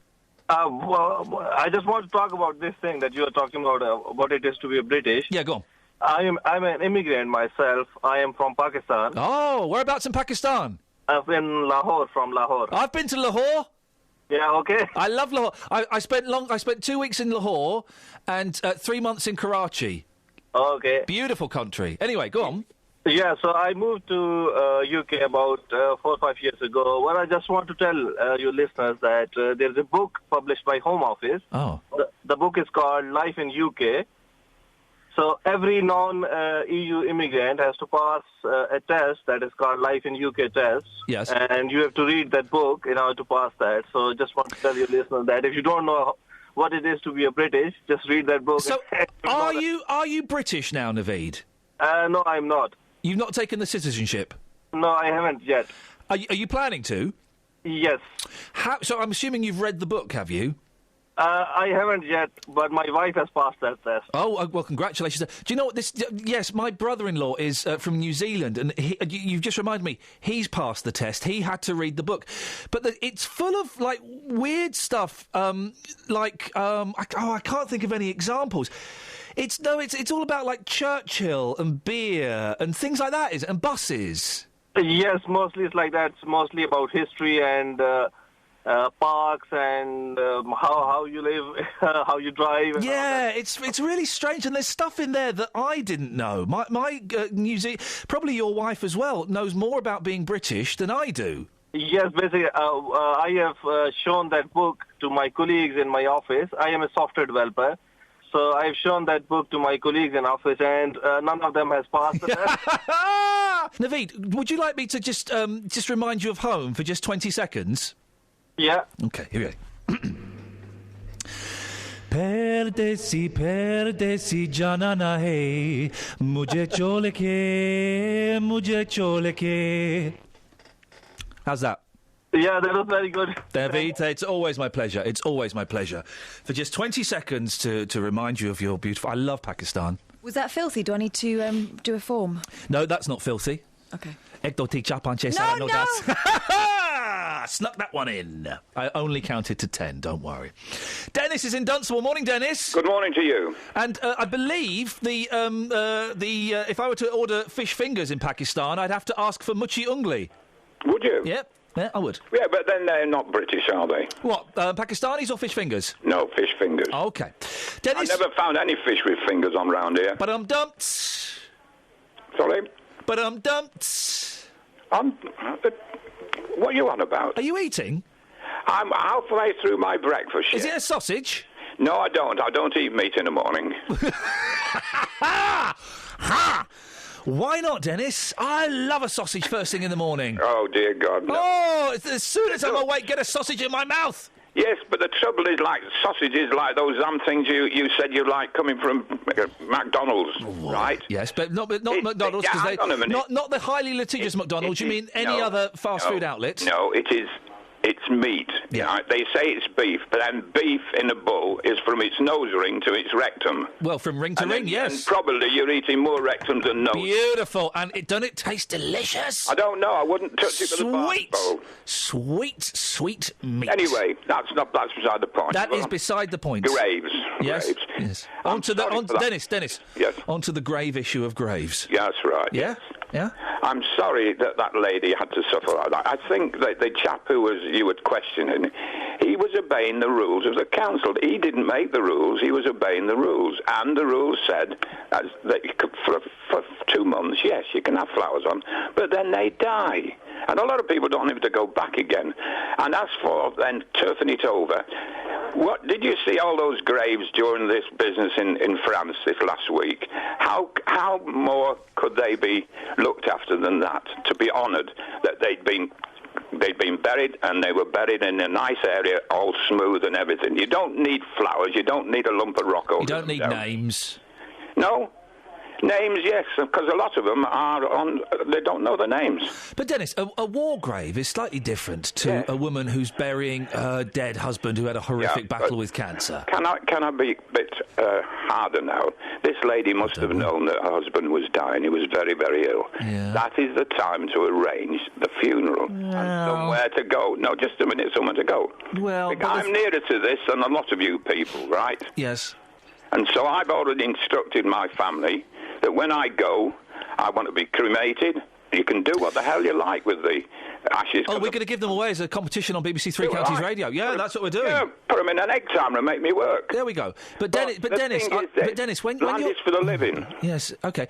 Speaker 15: Well, I just want to talk about this thing that you are talking about, what it is to be a British.
Speaker 3: Yeah, go on.
Speaker 15: I'm an immigrant myself. I am from Pakistan.
Speaker 3: Oh, whereabouts in Pakistan?
Speaker 15: In Lahore, from Lahore.
Speaker 3: I've been to Lahore.
Speaker 15: Yeah, okay.
Speaker 3: I love Lahore. I spent 2 weeks in Lahore and 3 months in Karachi.
Speaker 15: Okay.
Speaker 3: Beautiful country. Anyway, go on.
Speaker 15: Yeah, so I moved to UK about 4 or 5 years ago. Well, I just want to tell your listeners that there's a book published by Home Office.
Speaker 3: Oh.
Speaker 15: The book is called Life in UK. So every non-EU immigrant has to pass a test that is called Life in UK test.
Speaker 3: Yes.
Speaker 15: And you have to read that book in order to pass that. So just want to tell your listeners that if you don't know what it is to be a British, just read that book.
Speaker 3: So, are you British now, Naveed?
Speaker 15: No, I'm not.
Speaker 3: You've not taken the citizenship?
Speaker 15: No, I haven't yet.
Speaker 3: Are you planning to?
Speaker 15: Yes.
Speaker 3: So I'm assuming you've read the book, have you?
Speaker 15: I haven't yet, but my wife has passed that test.
Speaker 3: Oh, well, congratulations. Do you know what this... Yes, my brother-in-law is from New Zealand, and you've just reminded me, he's passed the test. He had to read the book. But it's full of, like, weird stuff, I can't think of any examples. It's all about, like, Churchill and beer and things like that, and buses.
Speaker 15: Yes, mostly it's like that. It's mostly about history and... parks and how you live, how you drive.
Speaker 3: Yeah, it's really strange, and there's stuff in there that I didn't know. My New Zealand, probably your wife as well, knows more about being British than I do.
Speaker 15: Yes, basically, I have shown that book to my colleagues in my office. I am a software developer. So I've shown that book to my colleagues in office, and none of them has passed the test.
Speaker 3: Naveed, would you like me to just remind you of home for just 20 seconds?
Speaker 15: Yeah.
Speaker 3: Okay, here we go. Perdesi, perdesi jana na hai, mujhe chole ke. How's that?
Speaker 15: Yeah, that was very good.
Speaker 3: David, it's always my pleasure. It's always my pleasure. For just 20 seconds to remind you of your beautiful... I love Pakistan.
Speaker 5: Was that filthy? Do I need to do a form?
Speaker 3: No, that's not filthy.
Speaker 5: Okay.
Speaker 3: No! Snuck that one in. I only counted to 10, don't worry. Dennis is in Dunstable. Morning, Dennis.
Speaker 13: Good morning to you.
Speaker 3: And I believe if I were to order fish fingers in Pakistan, I'd have to ask for muchi ungli.
Speaker 13: Would you?
Speaker 3: Yep. Yeah, I would.
Speaker 13: Yeah, but then they're not British, are they?
Speaker 3: What, Pakistanis or fish fingers?
Speaker 13: No, fish fingers.
Speaker 3: OK. Dennis...
Speaker 13: I never found any fish with fingers on round here.
Speaker 3: But dumped.
Speaker 13: Sorry?
Speaker 3: But dumped.
Speaker 13: What are you on about?
Speaker 3: Are you eating?
Speaker 13: I'm halfway through my breakfast.
Speaker 3: Is it a sausage?
Speaker 13: No, I don't. I don't eat meat in the morning.
Speaker 3: Ha! Why not, Dennis? I love a sausage first thing in the morning.
Speaker 13: Oh, dear God, no.
Speaker 3: Oh, as soon as I'm awake, get a sausage in my mouth.
Speaker 13: Yes, but the trouble is, like, sausages, like those things you said you like coming from McDonald's, right?
Speaker 3: Yes, but not McDonald's, because not the highly litigious McDonald's. You mean any other fast food outlet?
Speaker 13: No, it's meat.
Speaker 3: Yeah.
Speaker 13: Right? They say it's beef, but then beef in a bull is from its nose ring to its rectum.
Speaker 3: Well, from ring to ring, yes.
Speaker 13: And probably you're eating more rectums than nose.
Speaker 3: Beautiful. And doesn't it taste delicious?
Speaker 13: I don't know. I wouldn't touch it with a barge pole.
Speaker 3: Sweet meat.
Speaker 13: Anyway, that's beside the point.
Speaker 3: That is beside the point.
Speaker 13: Graves.
Speaker 3: Yes.
Speaker 13: Graves.
Speaker 3: Yes.
Speaker 13: Dennis.
Speaker 3: Yes. On to the grave issue of graves.
Speaker 13: Yeah, that's right.
Speaker 3: Yeah?
Speaker 13: Yes.
Speaker 3: Yeah?
Speaker 13: I'm sorry that that lady had to suffer like that. I think that the chap you were questioning, he was obeying the rules of the council. He didn't make the rules, he was obeying the rules. And the rules said that you could, for 2 months, yes, you can have flowers on, but then they die. And a lot of people don't have to go back again. And as for then turfing it over, what did you see all those graves during this business in France this last week? How more could they be looked after than that, to be honoured that they'd been buried, and they were buried in a nice area, all smooth and everything. You don't need flowers, you don't need a lump of rock over.
Speaker 3: You don't need names.
Speaker 13: No. Names, yes, because a lot of them they don't know the names.
Speaker 3: But, Dennis, a war grave is slightly different to a woman who's burying her dead husband who had a horrific battle with cancer.
Speaker 13: Can I be a bit harder now? This lady must have known that her husband was dying. He was very, very ill.
Speaker 3: Yeah.
Speaker 13: That is the time to arrange the funeral and somewhere to go. No, just a minute, somewhere to go.
Speaker 3: Well,
Speaker 13: I'm nearer to this than a lot of you people, right?
Speaker 3: Yes.
Speaker 13: And so I've already instructed my family that when I go, I want to be cremated. You can do what the hell you like with the ashes.
Speaker 3: Oh, we're going to give them away as a competition on BBC Three Counties Radio. Yeah, that's what we're doing.
Speaker 13: Yeah, put them in an egg timer and make me work.
Speaker 3: There we go. But Dennis, when
Speaker 13: land
Speaker 3: you're...
Speaker 13: is for the living.
Speaker 3: Yes, okay,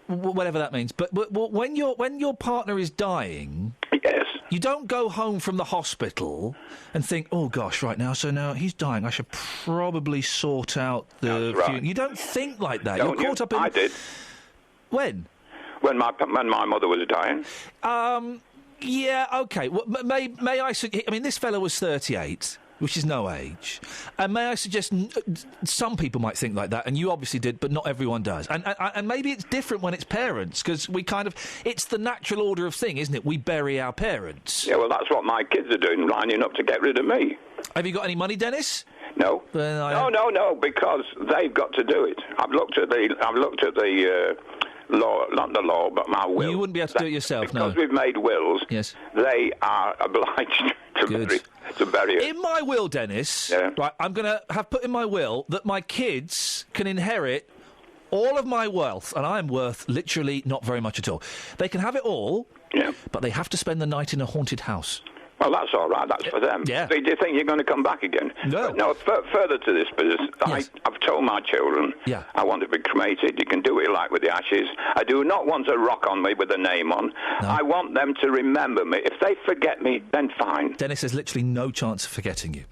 Speaker 3: whatever that means. But when your partner is dying,
Speaker 13: yes,
Speaker 3: you don't go home from the hospital and think, oh gosh, right now, so now he's dying. I should probably sort out the.
Speaker 13: That's right.
Speaker 3: You don't think like that.
Speaker 13: Don't
Speaker 3: You're caught up in.
Speaker 13: I did.
Speaker 3: When?
Speaker 13: When my mother was dying.
Speaker 3: Yeah, okay. Well, may I... I mean, this fellow was 38, which is no age. And may I suggest... some people might think like that, and you obviously did, but not everyone does. And maybe it's different when it's parents, because we kind of... It's the natural order of thing, isn't it? We bury our parents.
Speaker 13: Yeah, well, that's what my kids are doing, lining up to get rid of me.
Speaker 3: Have you got any money, Dennis?
Speaker 13: No. No, because they've got to do it. I've looked at the law, not the law, but my will.
Speaker 3: You wouldn't be able to do it yourself, no?
Speaker 13: Because we've made wills,
Speaker 3: yes,
Speaker 13: they are obliged to bury it.
Speaker 3: In my will, Dennis, right, I'm going to have put in my will that my kids can inherit all of my wealth, and I am worth literally not very much at all. They can have it all, but they have to spend the night in a haunted house.
Speaker 13: Well, that's all right. That's for them.
Speaker 3: Yeah.
Speaker 13: Do you think you're going to come back again?
Speaker 3: No.
Speaker 13: But no, further to this business,
Speaker 3: yes.
Speaker 13: I've told my children I want to be cremated. You can do what you like with the ashes. I do not want a rock on me with a name on. No. I want them to remember me. If they forget me, then fine.
Speaker 3: Dennis, there's literally no chance of forgetting you.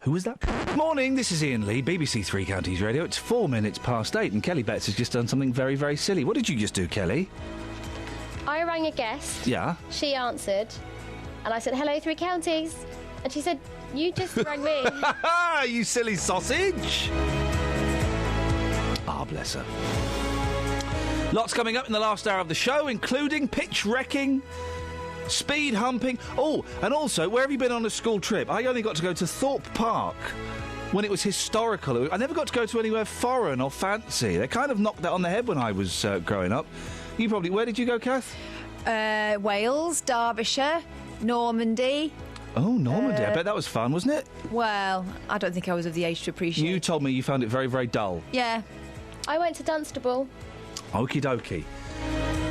Speaker 3: Who was that? Morning, this is Iain Lee, BBC Three Counties Radio. It's 4 minutes past 8, and Kelly Betts has just done something very, very silly. What did you just do, Kelly?
Speaker 2: I rang a guest.
Speaker 3: Yeah.
Speaker 2: She answered. And I said, hello, Three Counties. And she said, you just rang me.
Speaker 3: You silly sausage. Ah, bless her. Lots coming up in the last hour of the show, including pitch wrecking, speed humping. Oh, and also, where have you been on a school trip? I only got to go to Thorpe Park when it was historical. I never got to go to anywhere foreign or fancy. They kind of knocked that on the head when I was growing up. You probably... Where did you go, Kath?
Speaker 5: Wales, Derbyshire... Normandy.
Speaker 3: Oh, Normandy. I bet that was fun, wasn't it?
Speaker 5: Well, I don't think I was of the age to appreciate it.
Speaker 3: You told me you found it very, very dull.
Speaker 5: Yeah.
Speaker 2: I went to Dunstable.
Speaker 3: Okie dokie.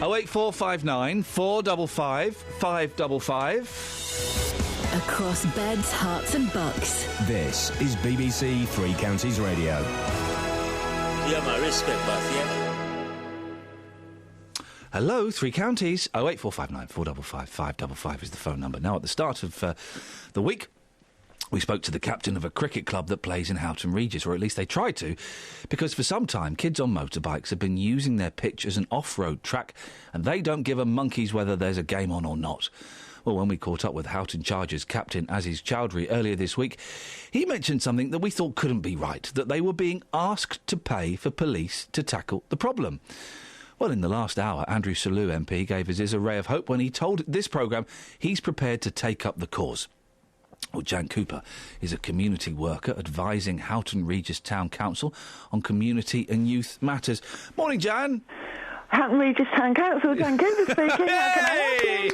Speaker 3: 08459 455 555.
Speaker 1: Across beds, hearts and bucks.
Speaker 4: This is BBC Three Counties Radio.
Speaker 16: Yeah, my respect, boss, yeah.
Speaker 3: Hello, Three Counties. 08459 455 555 is the phone number. Now, at the start of the week, we spoke to the captain of a cricket club that plays in Houghton Regis, or at least they tried to, because for some time, kids on motorbikes have been using their pitch as an off-road track, and they don't give a monkeys whether there's a game on or not. Well, when we caught up with Houghton Chargers captain Aziz Chowdhury earlier this week, he mentioned something that we thought couldn't be right, that they were being asked to pay for police to tackle the problem. Well, in the last hour, Andrew Selous MP gave us a ray of hope when he told this programme he's prepared to take up the cause. Well, Jan Cooper is a community worker advising Houghton Regis Town Council on community and youth matters. Morning, Jan.
Speaker 6: Houghton Regis Town Council, Dan Cooper speaking. How can I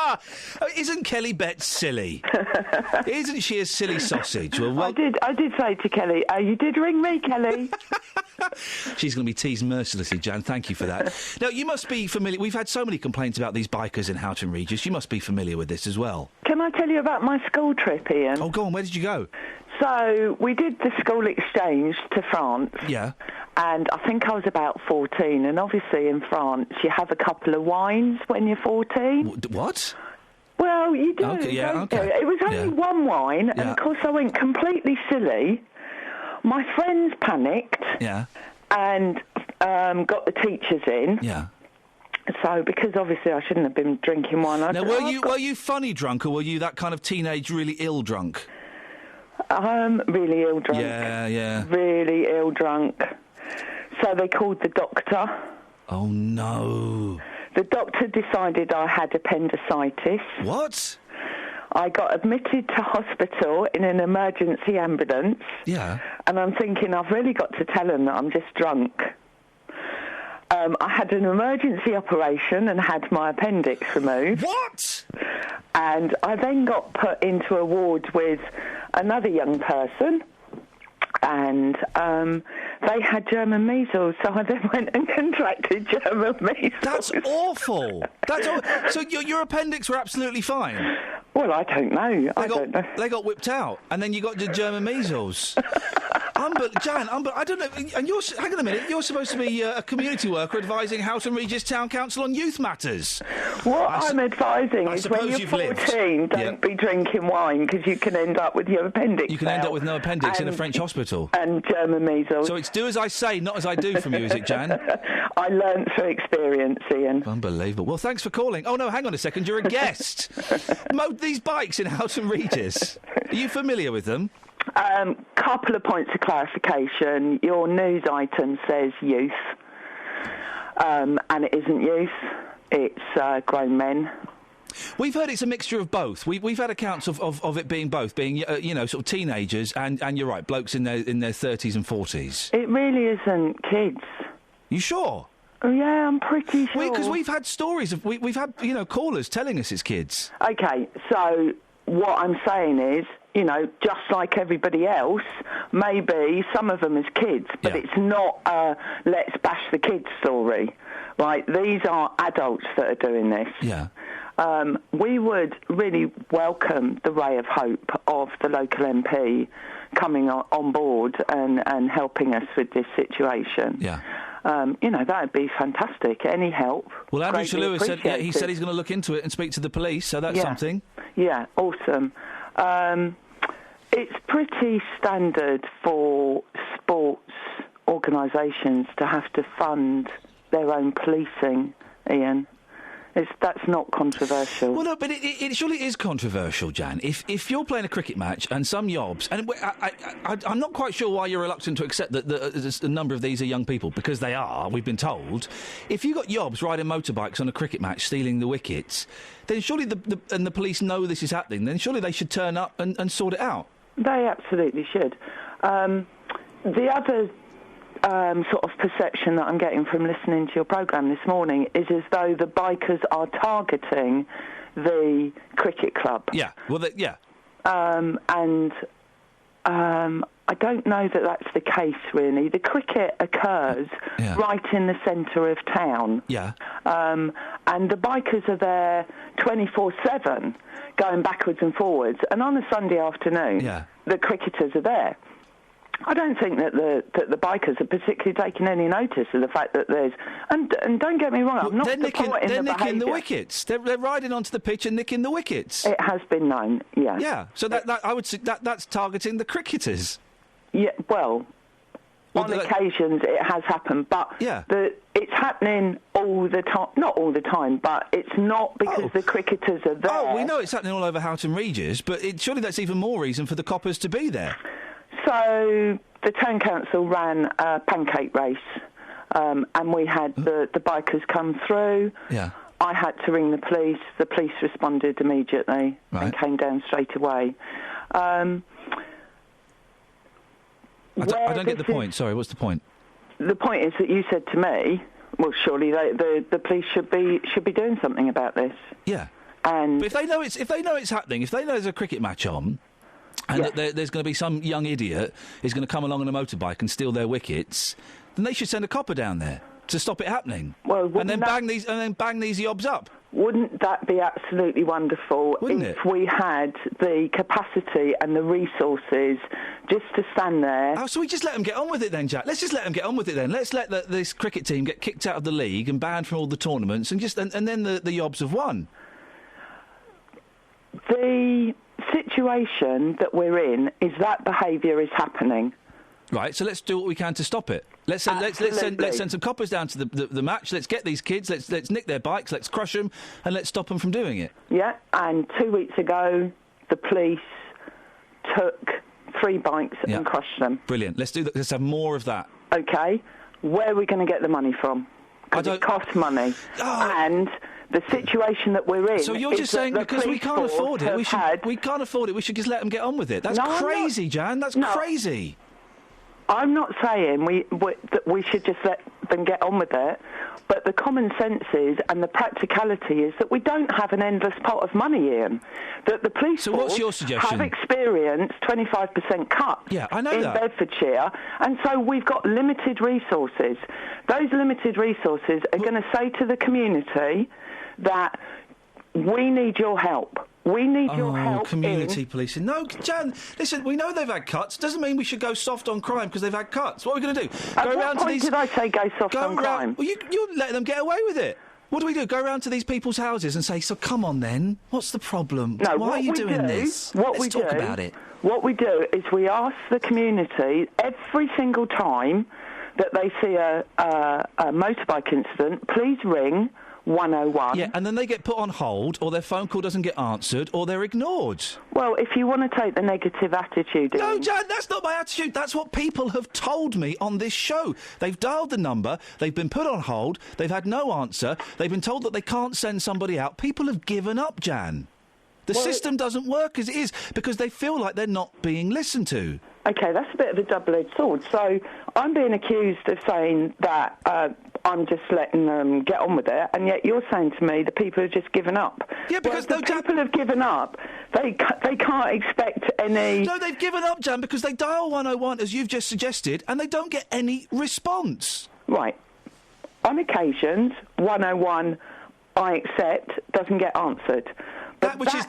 Speaker 6: help you?
Speaker 3: Isn't Kelly Betts silly? Isn't she a silly sausage? Well,
Speaker 6: I did say to Kelly, you did ring me, Kelly.
Speaker 3: She's going to be teased mercilessly, Jan. Thank you for that. Now, you must be familiar. We've had so many complaints about these bikers in Houghton Regis. You must be familiar with this as well.
Speaker 6: Can I tell you about my school trip, Ian?
Speaker 3: Oh, go on. Where did you go?
Speaker 6: So, we did the school exchange to France.
Speaker 3: Yeah.
Speaker 6: And I think I was about 14. And obviously in France, you have a couple of wines when you're 14.
Speaker 3: What?
Speaker 6: Well, you do.
Speaker 3: Okay, yeah,
Speaker 6: don't
Speaker 3: okay.
Speaker 6: you? It was only one wine, and of course I went completely silly. My friends panicked.
Speaker 3: Yeah.
Speaker 6: And got the teachers in.
Speaker 3: Yeah.
Speaker 6: So, because obviously I shouldn't have been drinking wine.
Speaker 3: Now, were you funny drunk, or were you that kind of teenage, really ill drunk?
Speaker 6: Really ill drunk.
Speaker 3: Yeah.
Speaker 6: Really ill drunk. So they called the doctor.
Speaker 3: Oh, no.
Speaker 6: The doctor decided I had appendicitis.
Speaker 3: What?
Speaker 6: I got admitted to hospital in an emergency ambulance.
Speaker 3: Yeah.
Speaker 6: And I'm thinking, I've really got to tell them that I'm just drunk. I had an emergency operation and had my appendix removed.
Speaker 3: What?
Speaker 6: And I then got put into a ward with another young person. And they had German measles, so I then went and contracted German measles.
Speaker 3: That's awful. So your appendix were absolutely fine?
Speaker 6: Well, I don't know. I don't know.
Speaker 3: They got whipped out, and then you got the German measles. Jan, I don't know. And hang on a minute. You're supposed to be a community worker advising Houghton Regis Town Council on youth matters.
Speaker 6: What I'm advising is when you're 14, don't be drinking wine because you can end up with your appendix.
Speaker 3: You can end up with no appendix in a French hospital.
Speaker 6: And German measles.
Speaker 3: So it's do as I say, not as I do from you, is it, Jan?
Speaker 6: I learnt through experience, Ian.
Speaker 3: Unbelievable. Well, thanks for calling. Oh, no, hang on a second. You're a guest. Mowed these bikes in Houghton Regis. Are you familiar with them?
Speaker 6: Couple of points of clarification. Your news item says youth, and it isn't youth. It's grown men.
Speaker 3: We've heard it's a mixture of both. We've had accounts of it being both, being sort of teenagers and you're right, blokes in their 30s and 40s.
Speaker 6: It really isn't kids.
Speaker 3: You sure?
Speaker 6: Oh, yeah, I'm pretty sure.
Speaker 3: Because we've had stories of we've had callers telling us it's kids.
Speaker 6: Okay, so what I'm saying is, just like everybody else, maybe some of them as kids, but it's not a let's bash the kids story, right? These are adults that are doing this.
Speaker 3: Yeah.
Speaker 6: We would really welcome the ray of hope of the local MP coming on board and helping us with this situation.
Speaker 3: Yeah.
Speaker 6: That would be fantastic. Any help?
Speaker 3: Well, Andrew Shalua said
Speaker 6: appreciated.
Speaker 3: he said he's going to look into it and speak to the police, so that's something.
Speaker 6: Yeah, awesome. It's pretty standard for sports organisations to have to fund their own policing, Ian. That's not controversial.
Speaker 3: Well, no, but it surely is controversial, Jan. If you're playing a cricket match and some yobs, and I'm not quite sure why you're reluctant to accept that a number of these are young people, because they are, we've been told. If you've got yobs riding motorbikes on a cricket match, stealing the wickets, then surely the police know this is happening, then surely they should turn up and sort it out.
Speaker 6: They absolutely should. The other sort of perception that I'm getting from listening to your programme this morning is as though the bikers are targeting the cricket club.
Speaker 3: Yeah, well,
Speaker 6: I don't know that that's the case, really. The cricket occurs right in the centre of town.
Speaker 3: Yeah.
Speaker 6: And the bikers are there 24/7, going backwards and forwards. And on a Sunday afternoon, the cricketers are there. I don't think that the bikers are particularly taking any notice of the fact that there's... And don't get me wrong, I'm not supporting the behaviour.
Speaker 3: They're nicking the wickets. They're riding onto the pitch and nicking the wickets.
Speaker 6: It has been known, yeah.
Speaker 3: Yeah, so that I would say that's targeting the cricketers.
Speaker 6: Yeah, well on occasions it has happened, but it's happening all the time. Not all the time, but it's not because the cricketers are there.
Speaker 3: Oh, we know it's happening all over Houghton Regis, but surely that's even more reason for the coppers to be there.
Speaker 6: So the town council ran a pancake race, and we had the bikers come through.
Speaker 3: Yeah.
Speaker 6: I had to ring the police. The police responded immediately and came down straight away.
Speaker 3: I don't get the point. Sorry, what's the point?
Speaker 6: The point is that you said to me, Well, surely the police should be doing something about this.
Speaker 3: Yeah.
Speaker 6: And
Speaker 3: but if they know it's happening, if they know there's a cricket match on, and that there's going to be some young idiot who's going to come along on a motorbike and steal their wickets, then they should send a copper down there to stop it happening.
Speaker 6: Well,
Speaker 3: and then bang these yobs up.
Speaker 6: Wouldn't that be absolutely wonderful if we had the capacity and the resources just to stand there?
Speaker 3: Oh, so we just let them get on with it then, Jack. Let's just let them get on with it then. Let's let this cricket team get kicked out of the league and banned from all the tournaments, and then the yobs have won.
Speaker 6: The situation that we're in is that behaviour is happening.
Speaker 3: Right, so let's do what we can to stop it. Let's send some coppers down to the match. Let's get these kids. Let's nick their bikes. Let's crush them, and let's stop them from doing it.
Speaker 6: Yeah, and 2 weeks ago, the police took 3 bikes and crushed them.
Speaker 3: Brilliant. Let's do that. Let's have more of that.
Speaker 6: Okay, where are we going to get the money from? Because it costs money, and the situation that we're in.
Speaker 3: So you're just saying because we can't afford it, we can't afford it. We should just let them get on with it. That's crazy, Jan. That's crazy.
Speaker 6: I'm not saying that we should just let them get on with it, but the common sense is, and the practicality is, that we don't have an endless pot of money, Ian. That the police force
Speaker 3: what's your suggestion?
Speaker 6: have experienced 25% cuts in Bedfordshire, and so we've got limited resources. Those limited resources are going to say to the community that we need your help. We need your help.
Speaker 3: Community policing. No, Jan, listen, we know they've had cuts. Doesn't mean we should go soft on crime because they've had cuts. What are we going to do?
Speaker 6: At what point did I say go soft on crime?
Speaker 3: Well, you're letting them get away with it. What do? Go around to these people's houses and say, so come on then, what's the problem?
Speaker 6: No,
Speaker 3: why are you doing this? Let's talk about it.
Speaker 6: What we do is we ask the community every single time that they see a motorbike incident, please ring 101.
Speaker 3: Yeah, and then they get put on hold, or their phone call doesn't get answered, or they're ignored.
Speaker 6: Well, if you want to take the negative attitude...
Speaker 3: No, Jan, that's not my attitude. That's what people have told me on this show. They've dialed the number, they've been put on hold, they've had no answer, they've been told that they can't send somebody out. People have given up, Jan. The system doesn't work as it is, because they feel like they're not being listened to.
Speaker 6: OK, that's a bit of a double-edged sword. So I'm being accused of saying that I'm just letting them get on with it, and yet you're saying to me the people have just given up.
Speaker 3: Yeah, because
Speaker 6: the people have given up. They can't expect any...
Speaker 3: No, they've given up, Jan, because they dial 101, as you've just suggested, and they don't get any response.
Speaker 6: Right. On occasions, 101, I accept, doesn't get answered.
Speaker 3: Which is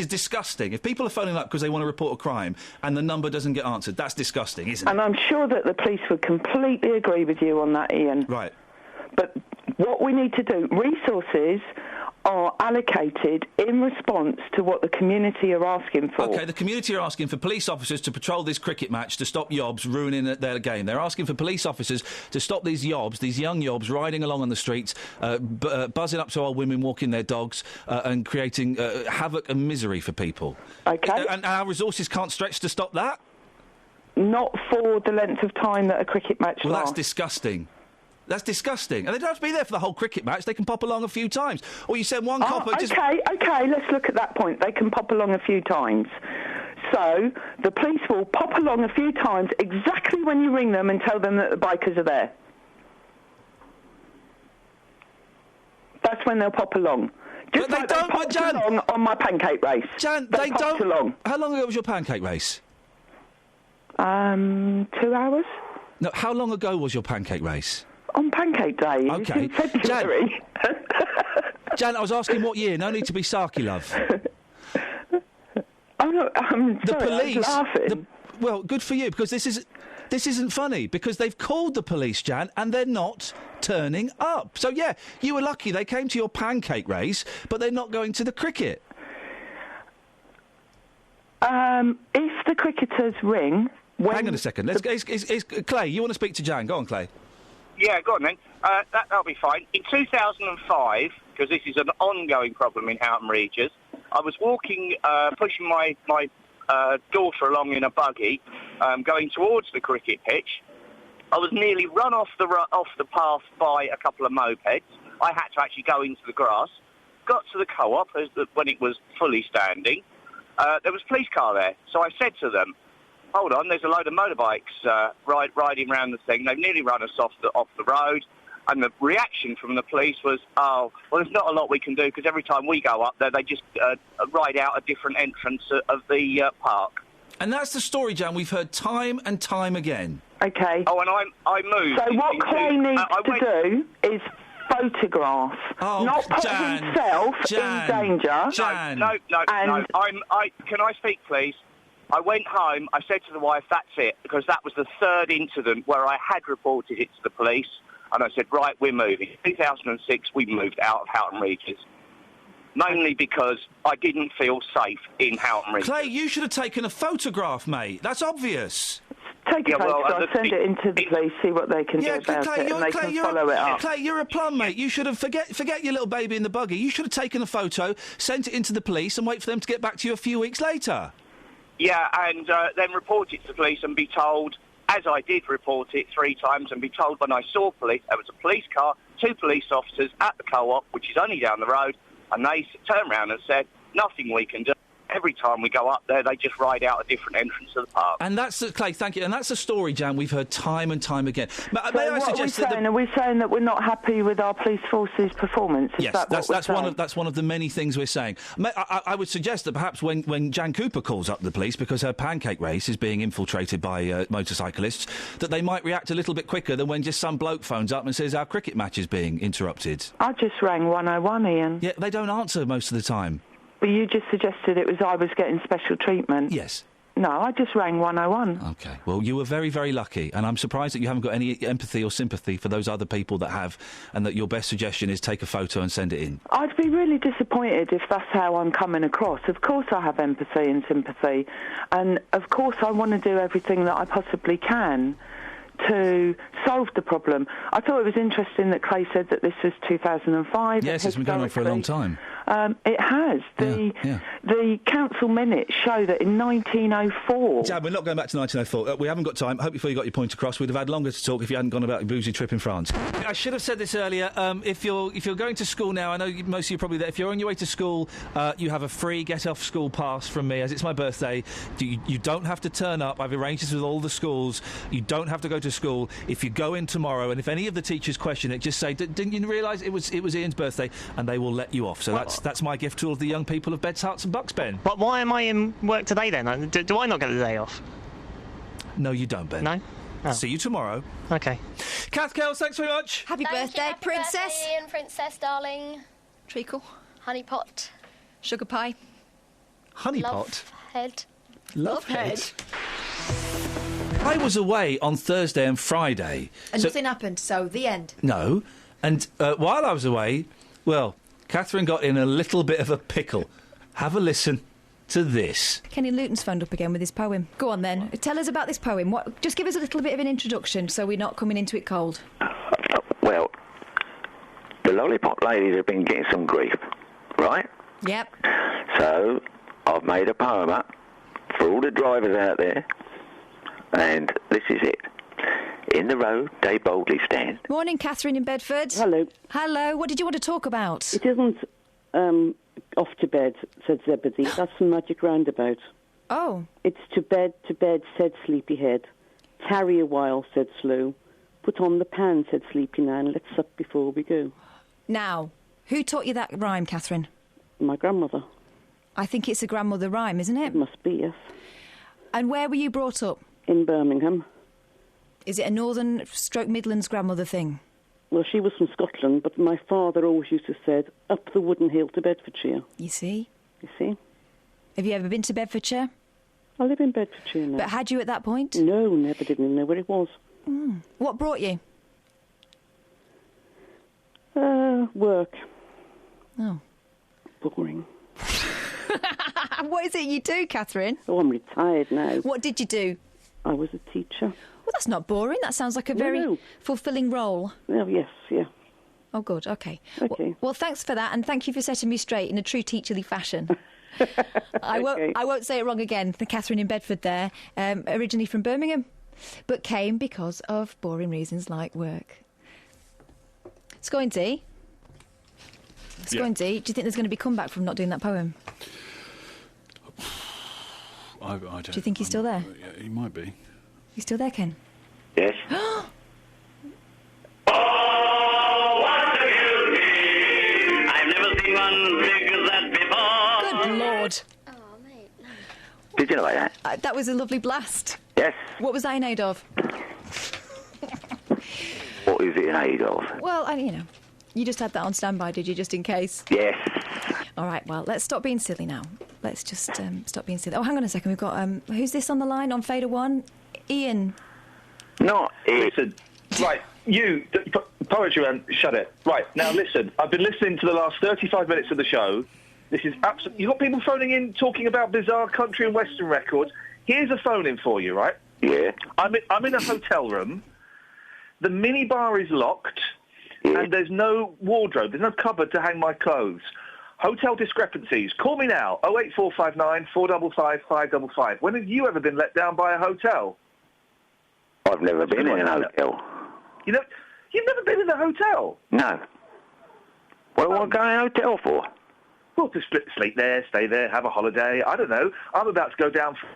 Speaker 3: disgusting. If people are phoning up because they want to report a crime and the number doesn't get answered, that's disgusting, isn't it?
Speaker 6: And I'm sure that the police would completely agree with you on that, Ian.
Speaker 3: Right.
Speaker 6: But what we need to do, resources are allocated in response to what the community are asking for.
Speaker 3: OK, the community are asking for police officers to patrol this cricket match to stop yobs ruining their game. They're asking for police officers to stop these yobs, these young yobs, riding along on the streets, buzzing up to old women walking their dogs and creating havoc and misery for people.
Speaker 6: OK.
Speaker 3: And our resources can't stretch to stop that?
Speaker 6: Not for the length of time that a cricket match lasts.
Speaker 3: Well, that's disgusting. That's disgusting. And they don't have to be there for the whole cricket match. They can pop along a few times. Or you send one copper...
Speaker 6: OK, let's look at that point. They can pop along a few times. So the police will pop along a few times exactly when you ring them and tell them that the bikers are there. That's when they'll pop along. Just
Speaker 3: but
Speaker 6: like
Speaker 3: they don't,
Speaker 6: popped along on my pancake race.
Speaker 3: Jan,
Speaker 6: they don't. Along.
Speaker 3: How long ago was your pancake race?
Speaker 6: 2 hours.
Speaker 3: No, how long ago was your pancake race?
Speaker 6: On Pancake Day.
Speaker 3: OK.
Speaker 6: In February.
Speaker 3: Jan, I was asking what year. No need to be sarky, love.
Speaker 6: I'm
Speaker 3: the
Speaker 6: sorry,
Speaker 3: police.
Speaker 6: I was laughing.
Speaker 3: Well, good for you, because this isn't funny, because they've called the police, Jan, and they're not turning up. So, yeah, you were lucky. They came to your pancake race, but they're not going to the cricket.
Speaker 6: If the cricketers ring...
Speaker 3: Hang on a second. It's Clay, you want to speak to Jan? Go on, Clay.
Speaker 17: Yeah, go on then. That'll be fine. In 2005, because this is an ongoing problem in Houghton Regis, I was walking, pushing my daughter along in a buggy, going towards the cricket pitch. I was nearly run off the path by a couple of mopeds. I had to actually go into the grass. Got to the co-op when it was fully standing. There was a police car there, so I said to them, hold on, there's a load of motorbikes riding around the thing. They've nearly run us off the road. And the reaction from the police was, oh, well, there's not a lot we can do because every time we go up there, they just ride out a different entrance of the park.
Speaker 3: And that's the story, Jan, we've heard time and time again.
Speaker 6: OK.
Speaker 17: Oh, and I moved.
Speaker 6: So what Clay needs to do is photograph, not put himself in danger.
Speaker 17: No. Can I speak, please? I went home, I said to the wife, that's it, because that was the third incident where I had reported it to the police, and I said, right, we're moving. In 2006, we moved out of Houghton Regis, mainly because I didn't feel safe in Houghton Regis.
Speaker 3: Clay, you should have taken a photograph, mate. That's obvious.
Speaker 6: Take a photograph, send it into the police, see what they can do about it, and they can follow it up.
Speaker 3: Clay, you're a plum, mate. You should have... Forget your little baby in the buggy. You should have taken a photo, sent it into the police, and wait for them to get back to you a few weeks later.
Speaker 17: Yeah, and then report it to the police and be told, as I did report it 3 times, and be told when I saw police, there was a police car, 2 police officers at the co-op, which is only down the road, and they turned around and said, nothing we can do. Every time we go up there, they just ride out a different entrance of the park.
Speaker 3: And that's, Clay, thank you, and that's a story, Jan, we've heard time and time again. May I suggest
Speaker 6: are we saying that we're not happy with our police force's performance?
Speaker 3: Yes, that's one of the many things we're saying. I would suggest that perhaps when Jan Cooper calls up the police because her pancake race is being infiltrated by motorcyclists, that they might react a little bit quicker than when just some bloke phones up and says our cricket match is being interrupted.
Speaker 6: I just rang 101, Ian.
Speaker 3: Yeah, they don't answer most of the time.
Speaker 6: But you just suggested it was I was getting special treatment.
Speaker 3: Yes.
Speaker 6: No, I just rang 101.
Speaker 3: OK. Well, you were very, very lucky, and I'm surprised that you haven't got any empathy or sympathy for those other people that have, and that your best suggestion is take a photo and send it in.
Speaker 6: I'd be really disappointed if that's how I'm coming across. Of course I have empathy and sympathy, and of course I want to do everything that I possibly can to solve the problem. I thought it was interesting that Clay said that this was 2005.
Speaker 3: Yes, it's been going on for a long time.
Speaker 6: It has. The council minutes show that in 1904...
Speaker 3: Jan, we're not going back to 1904. We haven't got time. Hope you got your point across. We'd have had longer to talk if you hadn't gone about your boozy trip in France. I should have said this earlier. If you're going to school now, I know most of you are probably there. If you're on your way to school, you have a free get-off-school pass from me, as it's my birthday. You don't have to turn up. I've arranged this with all the schools. You don't have to go to school. If you go in tomorrow, and if any of the teachers question it, just say, didn't you realise it was Ian's birthday? And they will let you off. So that's my gift to all of the young people of Beds, Herts and Bucks, Ben.
Speaker 18: But why am I in work today then? Do I not get the day off?
Speaker 3: No, you don't, Ben.
Speaker 18: No? Oh.
Speaker 3: See you tomorrow.
Speaker 18: OK.
Speaker 3: Kath Kells, thanks very much.
Speaker 5: Happy birthday, Princess.
Speaker 2: Birthday, Ian, Princess, darling.
Speaker 5: Treacle.
Speaker 2: Honey pot.
Speaker 5: Sugar pie.
Speaker 3: Honey pot?
Speaker 2: Head.
Speaker 3: Love head. I was away on Thursday and Friday.
Speaker 5: And nothing happened, so the end.
Speaker 3: No. And while I was away, well, Catherine got in a little bit of a pickle. Have a listen to this.
Speaker 5: Kenny Luton's phoned up again with his poem. Go on then. Tell us about this poem. Just give us a little bit of an introduction so we're not coming into it cold.
Speaker 19: Well, the lollipop ladies have been getting some grief, right?
Speaker 5: Yep.
Speaker 19: So I've made a poem up for all the drivers out there, and this is it. In the road, they boldly stand.
Speaker 5: Morning, Catherine in Bedford.
Speaker 20: Hello.
Speaker 5: Hello. What did you want to talk about?
Speaker 20: It isn't off to bed, said Zebedee. That's the magic roundabout.
Speaker 5: Oh.
Speaker 20: It's to bed, said Sleepyhead. Tarry a while, said Slew. Put on the pan, said Sleepy Nan. Let's sup before we go.
Speaker 5: Now, who taught you that rhyme, Catherine?
Speaker 20: My grandmother.
Speaker 5: I think it's a grandmother rhyme, isn't it?
Speaker 20: It must be, yes.
Speaker 5: And where were you brought up?
Speaker 20: In Birmingham.
Speaker 5: Is it a northern stroke Midlands grandmother thing?
Speaker 20: Well, she was from Scotland, but my father always used to say, up the wooden hill to Bedfordshire.
Speaker 5: You see?
Speaker 20: You see?
Speaker 5: Have you ever been to Bedfordshire?
Speaker 20: I live in Bedfordshire now.
Speaker 5: But had you at that point?
Speaker 20: No, never did know where it was.
Speaker 5: Mm. What brought you?
Speaker 20: Work.
Speaker 5: Oh.
Speaker 20: Boring.
Speaker 5: What is it you do, Catherine?
Speaker 20: Oh, I'm retired now.
Speaker 5: What did you do?
Speaker 20: I was a teacher.
Speaker 5: Well, that's not boring. That sounds like a very fulfilling role.
Speaker 20: Oh, yes, yeah.
Speaker 5: Oh, good, OK.
Speaker 20: OK.
Speaker 5: Well, thanks for that, and thank you for setting me straight in a true teacherly fashion. I won't say it wrong again. The Catherine in Bedford there, originally from Birmingham, but came because of boring reasons like work. Scointy? Scointy, do you think there's going to be comeback from not doing that poem?
Speaker 21: I don't.
Speaker 5: Do you think he's still there?
Speaker 21: Yeah, he might be.
Speaker 5: You still there, Ken?
Speaker 19: Yes.
Speaker 8: one big that before.
Speaker 5: Good Lord.
Speaker 19: Did you like that?
Speaker 5: That was a lovely blast.
Speaker 19: Yes.
Speaker 5: What was that in aid of?
Speaker 19: What is it in aid of?
Speaker 5: Well, you just had that on standby, did you, just in case?
Speaker 19: Yes.
Speaker 5: All right, well, let's stop being silly now. Let's just stop being silly. Oh, hang on a second. We've got, who's this on the line on Fader 1? Iain.
Speaker 19: Not Iain.
Speaker 22: Listen, right, you, Poetry Man, shut it. Right, now listen, I've been listening to the last 35 minutes of the show. This is absolutely... You've got people phoning in talking about bizarre country and western records. Here's a phone-in for you, right?
Speaker 19: Yeah.
Speaker 22: I'm in a hotel room. The minibar is locked, and there's no wardrobe. There's no cupboard to hang my clothes. Hotel discrepancies. Call me now, 08459 455 555. When have you ever been let down by a hotel?
Speaker 19: I've never been in a hotel.
Speaker 22: You've never been in a hotel?
Speaker 19: No. What do I go in a hotel for?
Speaker 22: Well, to sleep there, stay there, have a holiday. I don't know. I'm about to go down for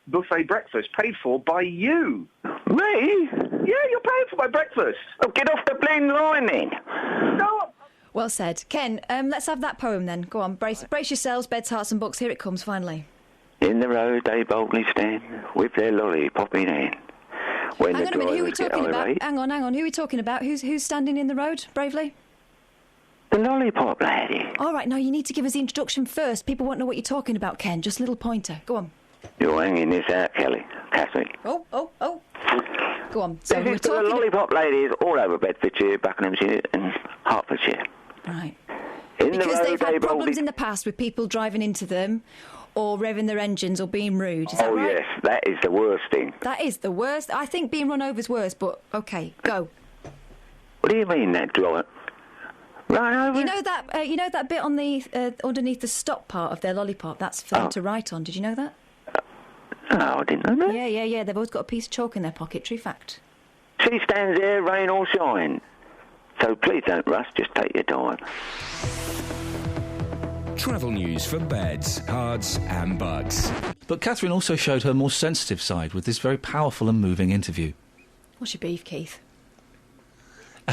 Speaker 22: buffet breakfast paid for by you.
Speaker 19: Me?
Speaker 22: Yeah, you're paying for my breakfast.
Speaker 19: Oh, get off the bleeding line then.
Speaker 22: No.
Speaker 5: Well said. Ken, let's have that poem then. Go on, brace yourselves, beds, hearts and books. Here it comes, finally.
Speaker 19: In the road they boldly stand, with their lollipop in hand. When
Speaker 5: Hang
Speaker 19: the
Speaker 5: on a minute, who are we
Speaker 19: drivers get
Speaker 5: talking about?
Speaker 19: irate,
Speaker 5: Hang on. Who are we talking about? Who's standing in the road, bravely?
Speaker 19: the lollipop lady.
Speaker 5: All right, now you need to give us the introduction first. People won't know what you're talking about, Ken. Just a little pointer. Go on.
Speaker 19: You're hanging this out, Catherine.
Speaker 5: Oh. Go on. So
Speaker 19: this
Speaker 5: we're
Speaker 19: is for the
Speaker 5: talking...
Speaker 19: lollipop ladies all over Bedfordshire, Buckinghamshire and Hertfordshire.
Speaker 5: Right.
Speaker 19: Because
Speaker 5: they've had problems in the past with people driving into them or revving their engines or being rude. Is that right?
Speaker 19: Yes, that is the worst thing.
Speaker 5: That is the worst. I think being run over is worse, but OK, go.
Speaker 19: What do you mean that drive? Run over?
Speaker 5: You know that bit on the underneath the stop part of their lollipop? That's for them to write on. Did you know that?
Speaker 19: No, I didn't know that.
Speaker 5: Yeah. They've always got a piece of chalk in their pocket. True fact.
Speaker 19: She stands there, rain or shine. So please don't rush, just take your time.
Speaker 4: Travel news for beds, cards and bugs.
Speaker 3: But Catherine also showed her more sensitive side with this very powerful and moving interview.
Speaker 5: What's your beef, Keith?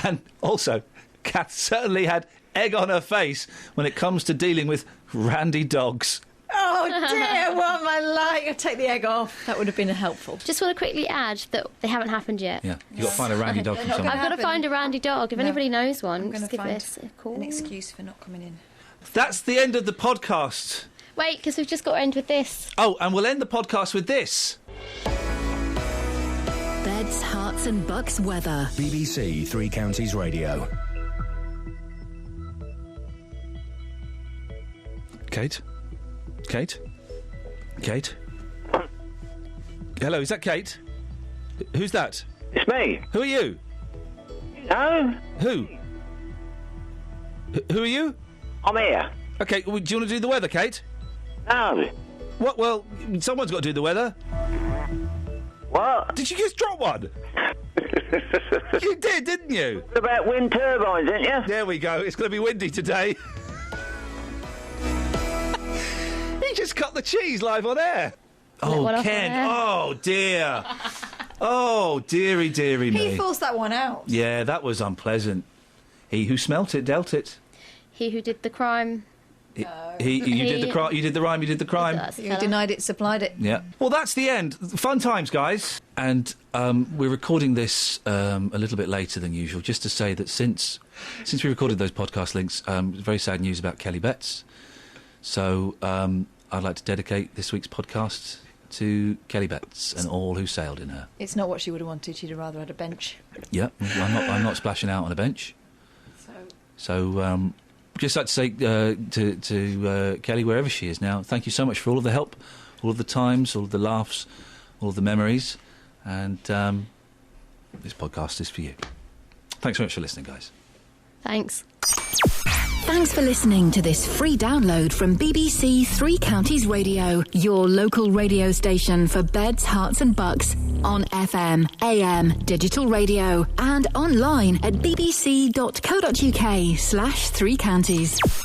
Speaker 3: And also, Kath certainly had egg on her face when it comes to dealing with randy dogs.
Speaker 5: Oh dear, what am I like? I'll take the egg off. That would have been helpful.
Speaker 2: Just want to quickly add that they haven't happened yet.
Speaker 3: Yeah, you've got to find a randy dog from somewhere.
Speaker 2: I've got to find a randy dog. If anybody knows one,
Speaker 5: I'm going
Speaker 2: just
Speaker 5: to
Speaker 2: give
Speaker 5: find
Speaker 2: this a call.
Speaker 5: an excuse for not coming in.
Speaker 3: That's the end of the podcast.
Speaker 2: Wait, because we've just got to end with this.
Speaker 3: Oh, and we'll end the podcast with this.
Speaker 1: Beds, hearts and bucks weather.
Speaker 4: BBC Three Counties Radio.
Speaker 3: Kate? Hello, is that Kate? Who's that?
Speaker 19: It's me.
Speaker 3: Who are you?
Speaker 19: No.
Speaker 3: Who? Who are you?
Speaker 19: I'm here.
Speaker 3: Okay, well, do you want to do the weather, Kate?
Speaker 19: No.
Speaker 3: What? Well, someone's got to do the weather.
Speaker 19: What?
Speaker 3: Did you just drop one? You did, didn't you?
Speaker 19: What about wind turbines, didn't you?
Speaker 3: There we go. It's going to be windy today. He just cut the cheese live on air. Oh, Ken. Oh, dear. Oh, deary me.
Speaker 5: He forced that one out.
Speaker 3: Yeah, that was unpleasant. He who smelt it dealt it.
Speaker 2: He who did the crime.
Speaker 3: You did the crime. You did the rhyme. You did the crime.
Speaker 5: You denied it, supplied it.
Speaker 3: Yeah. Well, that's the end. Fun times, guys. And we're recording this a little bit later than usual, just to say that since we recorded those podcast links, very sad news about Kelly Betts. So I'd like to dedicate this week's podcast to Kelly Betts and all who sailed in her.
Speaker 5: It's not what she would have wanted. She'd have rather had a bench.
Speaker 3: Yeah, I'm not splashing out on a bench. So just like to say to Kelly, wherever she is now, thank you so much for all of the help, all of the times, all of the laughs, all of the memories, and this podcast is for you. Thanks very much for listening, guys.
Speaker 2: Thanks.
Speaker 1: Thanks for listening to this free download from BBC Three Counties Radio, your local radio station for beds, hearts and bucks, on FM, AM, digital radio, and online at bbc.co.uk/3counties.